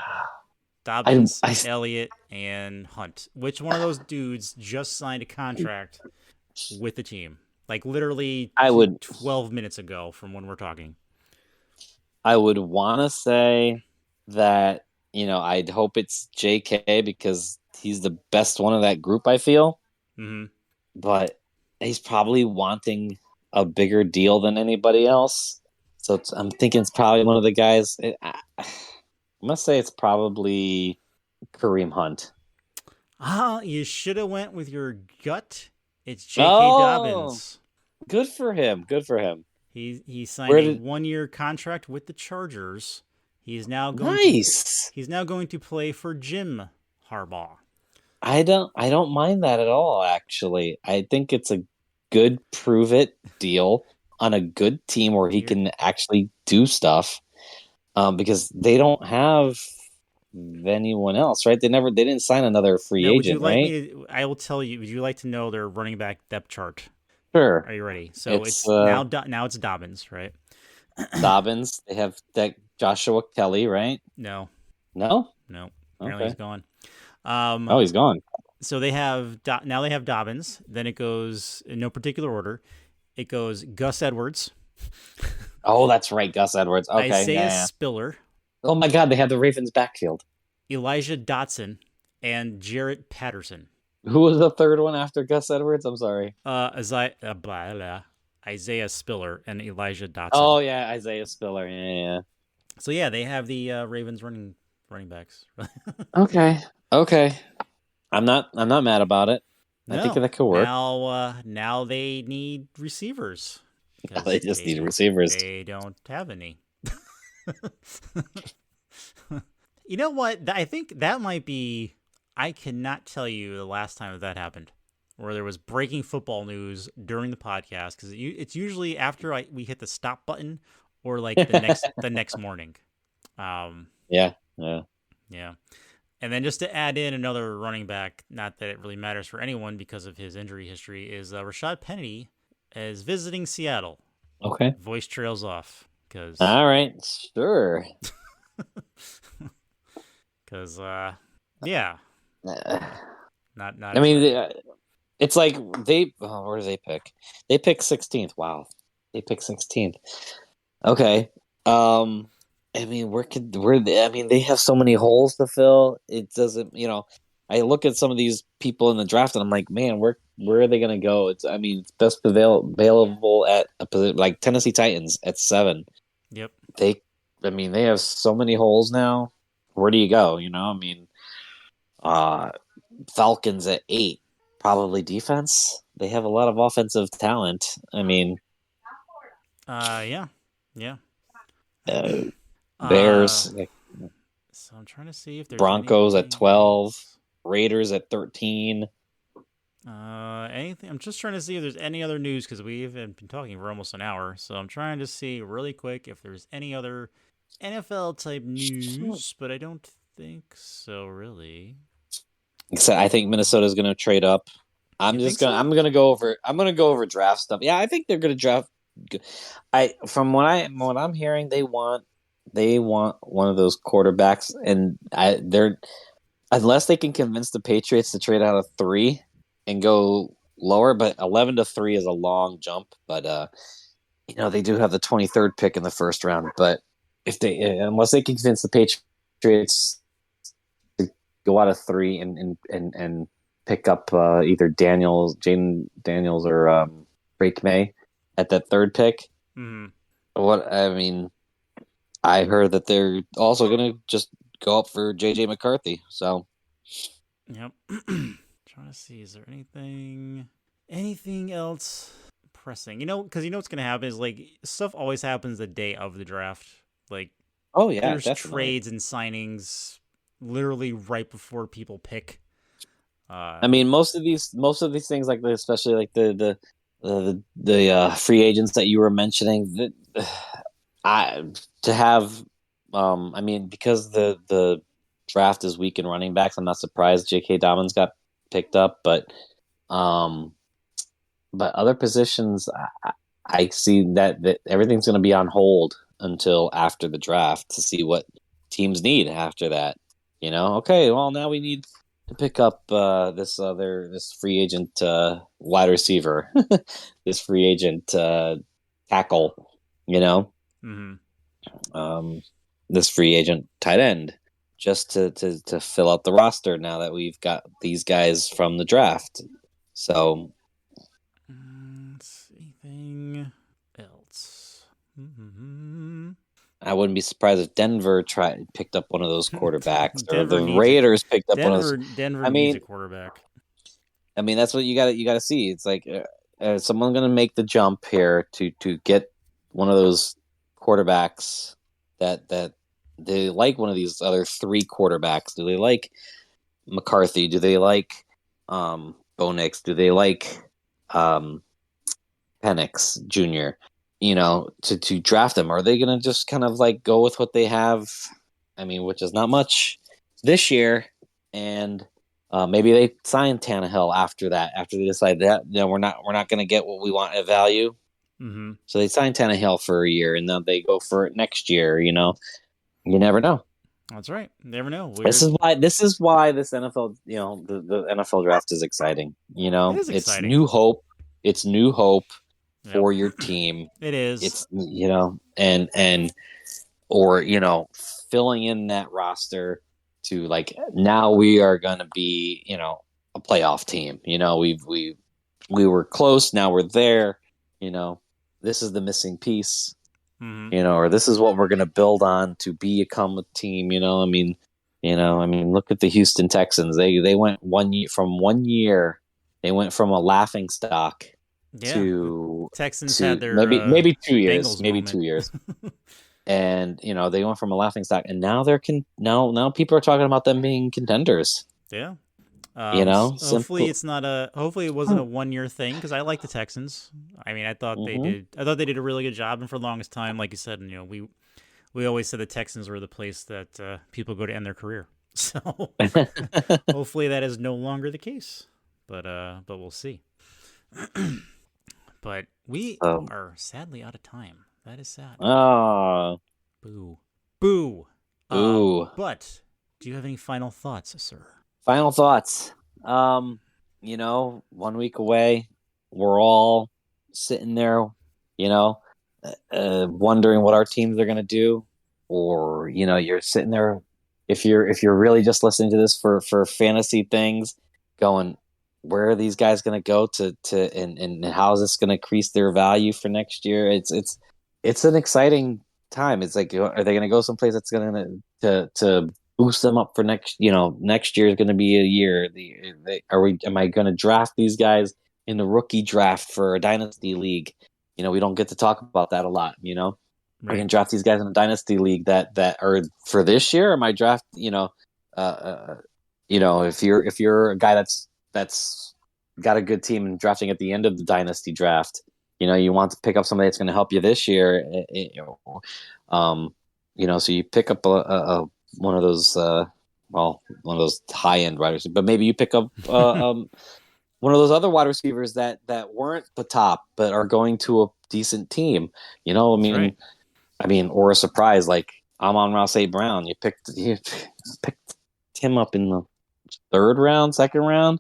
Speaker 1: Dobbins,
Speaker 2: I,
Speaker 1: Elliott, and Hunt. Which one of those dudes just signed a contract with the team? Like literally
Speaker 2: I would,
Speaker 1: 12 minutes ago from when we're talking.
Speaker 2: I would want to say that I'd hope it's J.K. because he's the best one of that group. I feel,
Speaker 1: Mm-hmm.
Speaker 2: but he's probably wanting a bigger deal than anybody else. So I'm thinking it's probably one of the guys. I must say it's probably Kareem Hunt.
Speaker 1: You should have went with your gut. It's J.K.
Speaker 2: Oh,
Speaker 1: Dobbins.
Speaker 2: good for him. Good for him.
Speaker 1: He signed
Speaker 2: Where
Speaker 1: a
Speaker 2: did
Speaker 1: 1 year contract with the Chargers. He's now going to
Speaker 2: nice.
Speaker 1: he's now going to play for Jim Harbaugh.
Speaker 2: I don't mind that at all, actually. I think it's a good prove it deal on a good team where he
Speaker 1: Here,
Speaker 2: can actually do stuff. Because they don't have anyone else, right? They didn't sign another free
Speaker 1: now, would you
Speaker 2: agent,
Speaker 1: like
Speaker 2: right?
Speaker 1: me to? I will tell you. Would you like to know their running back depth chart?
Speaker 2: Sure.
Speaker 1: Are you ready? So
Speaker 2: It's
Speaker 1: it's now it's Dobbins, right?
Speaker 2: Dobbins. They have that Joshua Kelly, right?
Speaker 1: No,
Speaker 2: No?
Speaker 1: no. Apparently he's
Speaker 2: Okay.
Speaker 1: gone.
Speaker 2: Oh, he's gone.
Speaker 1: So now they have Dobbins. Then it goes in no particular order. It goes Gus Edwards,
Speaker 2: Oh, that's right, Gus Edwards. Okay,
Speaker 1: Isaiah
Speaker 2: yeah, yeah.
Speaker 1: Spiller,
Speaker 2: Oh my God, they have the Ravens backfield.
Speaker 1: Elijah Dotson, and Jarrett Patterson.
Speaker 2: Who was the third one after Gus Edwards? I'm sorry.
Speaker 1: Isaiah Spiller and Elijah Dotson.
Speaker 2: Oh yeah, Isaiah Spiller. Yeah, yeah.
Speaker 1: So yeah, they have the Ravens running backs.
Speaker 2: Okay. Okay. I'm not mad about it. I think
Speaker 1: No,
Speaker 2: that could work.
Speaker 1: now they need receivers
Speaker 2: They
Speaker 1: because
Speaker 2: just need receivers.
Speaker 1: they don't have any. You know what? I think that might be. I cannot tell you the last time that happened, where there was breaking football news during the podcast because it's usually after we hit the stop button or like the next morning. Um,
Speaker 2: Yeah. Yeah.
Speaker 1: yeah, and then just to add in another running back, not that it really matters for anyone because of his injury history, is Rashad Penny is visiting Seattle.
Speaker 2: Okay.
Speaker 1: Voice trails off because
Speaker 2: All right. Sure.
Speaker 1: because yeah,
Speaker 2: Uh,
Speaker 1: not
Speaker 2: I mean,
Speaker 1: excited.
Speaker 2: it's like they. Oh, where do they pick? They pick 16th. Wow. They pick 16th. Okay. Um. I mean, I mean, they have so many holes to fill. It doesn't. I look at some of these people in the draft, and I'm like, man, where are they going to go? I mean, it's best available at a position like Tennessee Titans at 7.
Speaker 1: Yep.
Speaker 2: They, I mean, they have so many holes now. Where do you go? I mean, uh, Falcons at 8, probably defense. They have a lot of offensive talent. I mean,
Speaker 1: Yeah. Yeah.
Speaker 2: uh,
Speaker 1: uh,
Speaker 2: Bears,
Speaker 1: so I'm trying to see if there's
Speaker 2: Broncos at
Speaker 1: anything
Speaker 2: 12,
Speaker 1: else.
Speaker 2: Raiders at 13.
Speaker 1: Anything? I'm just trying to see if there's any other news because we've been talking for almost an hour. So I'm trying to see really quick if there's any other NFL type news, but I don't think so. Really.
Speaker 2: Except I think Minnesota's going to trade up.
Speaker 1: You think so?
Speaker 2: I'm gonna go over draft stuff. Yeah, I think they're gonna draft. From what I'm hearing, they want one of those quarterbacks, and they're unless they can convince the Patriots to trade out of 3 and go lower, but 11-3 is a long jump. But they do have the 23rd pick in the first round. But if they unless they can convince the Patriots to go out of 3 and pick up either Jaden Daniels or Drake May at that 3rd pick.
Speaker 1: Hmm.
Speaker 2: What I mean, I heard that they're also going to just go up for JJ McCarthy. So
Speaker 1: Yep. Trying to see, is there anything else pressing? Because what's gonna happen is like stuff always happens the day of the draft. Like
Speaker 2: oh yeah,
Speaker 1: there's
Speaker 2: definitely.
Speaker 1: trades and signings literally right before people pick.
Speaker 2: I mean, most of these things like this, especially like the free agents that you were mentioning, I to have I mean, because the draft is weak in running backs, I'm not surprised J.K. Dobbins got picked up, um but other positions I see that everything's going to be on hold until after the draft to see what teams need after that. Okay, well now we need to pick up this free agent wide receiver, this free agent tackle, you know,
Speaker 1: Mm-hmm.
Speaker 2: um, this free agent tight end, just to fill out the roster now that we've got these guys from the draft. So
Speaker 1: Anything else? Mm-hmm.
Speaker 2: I wouldn't be surprised if Denver picked up one of those quarterbacks, or
Speaker 1: Denver
Speaker 2: the
Speaker 1: needs a
Speaker 2: Raiders picked up one of those.
Speaker 1: Denver
Speaker 2: I
Speaker 1: needs a
Speaker 2: mean,
Speaker 1: quarterback.
Speaker 2: that's what you got to see. It's like someone's going to make the jump here to get one of those quarterbacks that they like one of these other 3 quarterbacks. Do they like McCarthy? Do they like Bo Nix? Do they like um, Penix Jr.? To draft them? Are they going to just kind of like go with what they have? I mean, which is not much this year, and maybe they sign Tannehill after that. After they decide that we're not going to get what we want at value,
Speaker 1: Mm-hmm.
Speaker 2: so they sign Tannehill for a year, and then they go for it next year. You never know.
Speaker 1: That's right. Never know.
Speaker 2: This
Speaker 1: Weird.
Speaker 2: is why this NFL, the NFL draft is exciting.
Speaker 1: It is
Speaker 2: It's
Speaker 1: exciting.
Speaker 2: new hope. It's new hope
Speaker 1: Yep.
Speaker 2: for your team.
Speaker 1: It is.
Speaker 2: It's and or filling in that roster to like now we are going to be a playoff team. We were close, now we're there. This is the missing piece.
Speaker 1: Mm-hmm.
Speaker 2: Or this is what we're going to build on to become a team. I mean, look at the Houston Texans. They went 1 year from 1 year. They went from a laughing stock
Speaker 1: Yeah. The
Speaker 2: to
Speaker 1: Texans had
Speaker 2: to
Speaker 1: their
Speaker 2: maybe 2 years,
Speaker 1: Bengals
Speaker 2: maybe
Speaker 1: moment.
Speaker 2: 2 years, and they went from a laughing stock, and now they're now people are talking about them being contenders.
Speaker 1: Yeah. Hopefully
Speaker 2: Simple.
Speaker 1: it's not a. Hopefully it wasn't a 1 year thing because I like the Texans. I mean, I thought they
Speaker 2: Mm-hmm.
Speaker 1: did. I thought they did a really good job, and for the longest time, like you said, we always said the Texans were the place that people go to end their career. So hopefully that is no longer the case. But we'll see. But we
Speaker 2: So,
Speaker 1: are sadly out of time. That is sad.
Speaker 2: oh,
Speaker 1: Boo. Boo.
Speaker 2: ooh.
Speaker 1: But do you have any final thoughts, sir?
Speaker 2: Final thoughts. Um, 1 week away, we're all sitting there, you know, wondering what our teams are gonna do, or you're sitting there if you're really just listening to this for fantasy things, going, where are these guys gonna go and how is this gonna increase their value for next year? It's an exciting time. It's like, are they gonna go someplace that's gonna to boost them up for next year is going to be a year. Am I going to draft these guys in the rookie draft for a dynasty league? We don't get to talk about that a lot. I
Speaker 1: Right.
Speaker 2: can draft these guys in a dynasty league that are for this year. Am I draft? If you're a guy that's got a good team and drafting at the end of the dynasty draft, you want to pick up somebody that's going to help you this year. So you pick up one of those one of those high end wide receivers, but maybe you pick up one of those other wide receivers that weren't the top but are going to a decent team. I
Speaker 1: That's
Speaker 2: mean,
Speaker 1: right.
Speaker 2: or a surprise like Amon-Ra St. Brown. You picked him up in the third round, second round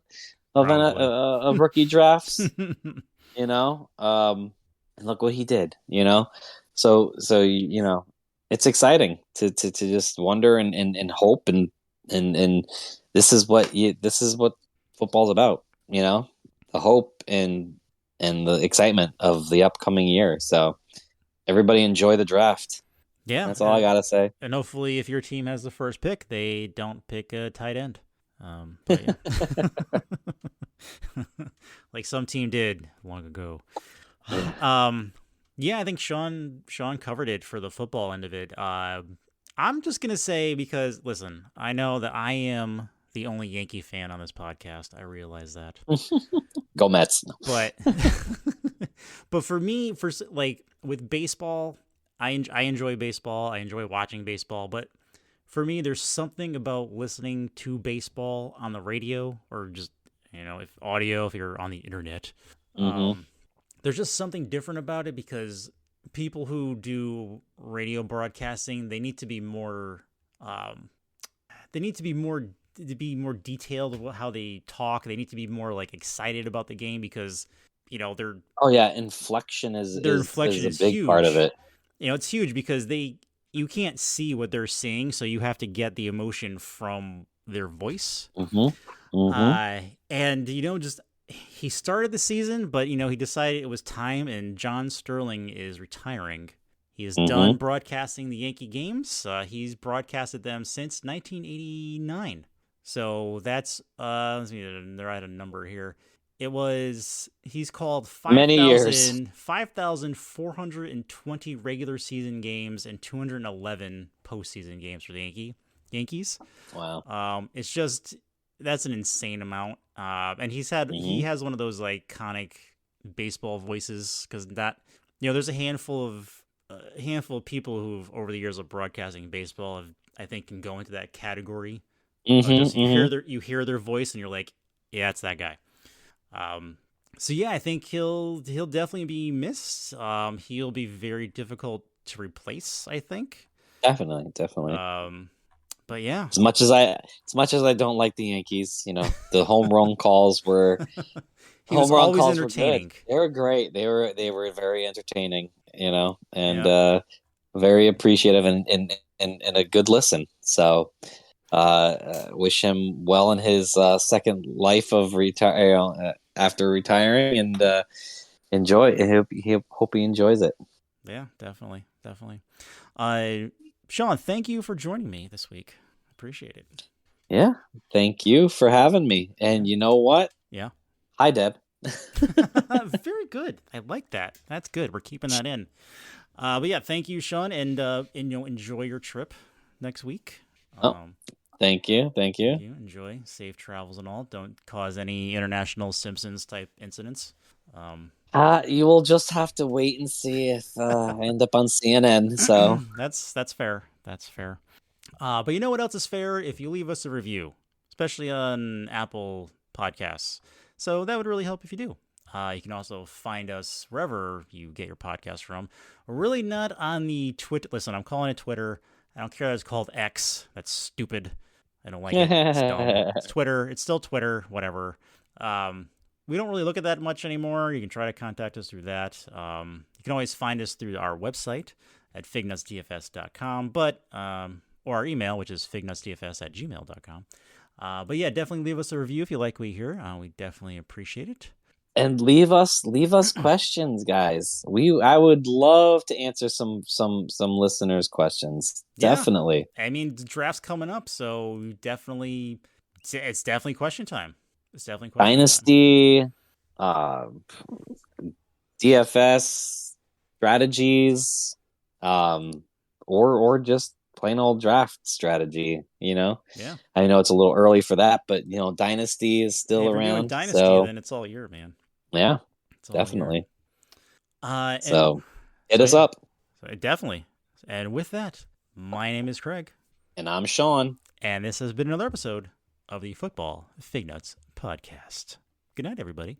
Speaker 1: Probably.
Speaker 2: of rookie drafts. And look what he did. So it's exciting to just wonder and hope and this is what football's about. The hope and the excitement of the upcoming year. So everybody enjoy the draft.
Speaker 1: Yeah.
Speaker 2: That's all I gotta say.
Speaker 1: And hopefully, if your team has the first pick, they don't pick a tight end. But yeah. Like some team did long ago. Yeah, I think Sean covered it for the football end of it. I'm just gonna say, because listen, I know that I am the only Yankee fan on this podcast. I realize that,
Speaker 2: Go Mets.
Speaker 1: but but for me, like with baseball, I enjoy baseball. I enjoy watching baseball, but for me, there's something about listening to baseball on the radio or just if you're on the internet.
Speaker 2: Mm-hmm.
Speaker 1: There's just something different about it, because people who do radio broadcasting, they need to be more they need to be more detailed about how they talk. They need to be more like excited about the game, because their
Speaker 2: Oh yeah, inflection is
Speaker 1: their
Speaker 2: is
Speaker 1: inflection
Speaker 2: a
Speaker 1: is
Speaker 2: big part of
Speaker 1: huge.
Speaker 2: it.
Speaker 1: It's huge because you can't see what they're saying, so you have to get the emotion from their voice.
Speaker 2: Mm-hmm. Mm-hmm.
Speaker 1: And just he started the season, but he decided it was time, and John Sterling is retiring. He is done
Speaker 2: Mm-hmm.
Speaker 1: broadcasting the Yankee games. He's broadcasted them since 1989. So that's they're at a number here. He's called
Speaker 2: Many years.
Speaker 1: 5,420 regular season games and 211 postseason games for the Yankees.
Speaker 2: Wow.
Speaker 1: It's just, that's an insane amount. And he
Speaker 2: Mm-hmm.
Speaker 1: has one of those iconic baseball voices, because there's a handful of people who've over the years of broadcasting baseball I think can go into that category. Just
Speaker 2: Mm-hmm. Mm-hmm.
Speaker 1: you hear their voice and you're like, yeah, it's that guy. So yeah, I think he'll definitely be missed. He'll be very difficult to replace, I think.
Speaker 2: Definitely, definitely.
Speaker 1: But yeah,
Speaker 2: As much as I don't like the Yankees, the
Speaker 1: he was
Speaker 2: home run
Speaker 1: always
Speaker 2: calls were good.
Speaker 1: entertaining.
Speaker 2: They were great. They were very entertaining, and
Speaker 1: Yeah,
Speaker 2: very appreciative and a good listen. So wish him well in his second life of retire after retiring, and enjoy. Hope he enjoys it.
Speaker 1: yeah, definitely, definitely. Sean, thank you for joining me this week. Appreciate it.
Speaker 2: Yeah, thank you for having me.
Speaker 1: Yeah,
Speaker 2: And you know what?
Speaker 1: yeah.
Speaker 2: Hi, Deb.
Speaker 1: Very good. I like that. That's good. We're keeping that in. But yeah, thank you, Sean, and enjoy your trip next week.
Speaker 2: Oh, thank you, thank you.
Speaker 1: You enjoy safe travels and all. Don't cause any international Simpsons type incidents.
Speaker 2: You will just have to wait and see if I end up on CNN. So,
Speaker 1: That's fair. That's fair. But you know what else is fair? If you leave us a review, especially on Apple Podcasts. So that would really help if you do. You can also find us wherever you get your podcast from. We're really not on the Twitter. Listen, I'm calling it Twitter. I don't care that it's called X. That's stupid. I don't like it. It's dumb. It's Twitter. It's still Twitter. Whatever. We don't really look at that much anymore. You can try to contact us through that. You can always find us through our website at fignutsdfs.com, or our email, which is fignutsdfs@gmail.com. But yeah, definitely leave us a review if you like what you hear. We definitely appreciate it.
Speaker 2: And leave us questions, guys. I would love to answer some listeners' questions.
Speaker 1: Yeah.
Speaker 2: Definitely.
Speaker 1: I mean, the draft's coming up, so it's definitely question time. It's definitely question
Speaker 2: Dynasty, DFS strategies, or just plain old draft strategy.
Speaker 1: Yeah.
Speaker 2: I know it's a little early for that, but Dynasty is still
Speaker 1: if
Speaker 2: around.
Speaker 1: We're doing Dynasty,
Speaker 2: so
Speaker 1: then it's all year, man.
Speaker 2: Yeah, definitely.
Speaker 1: So
Speaker 2: hit us up.
Speaker 1: So definitely. And with that, my name is Craig.
Speaker 2: And I'm Sean.
Speaker 1: And this has been another episode of the Football Fignuts Podcast. Good night, everybody.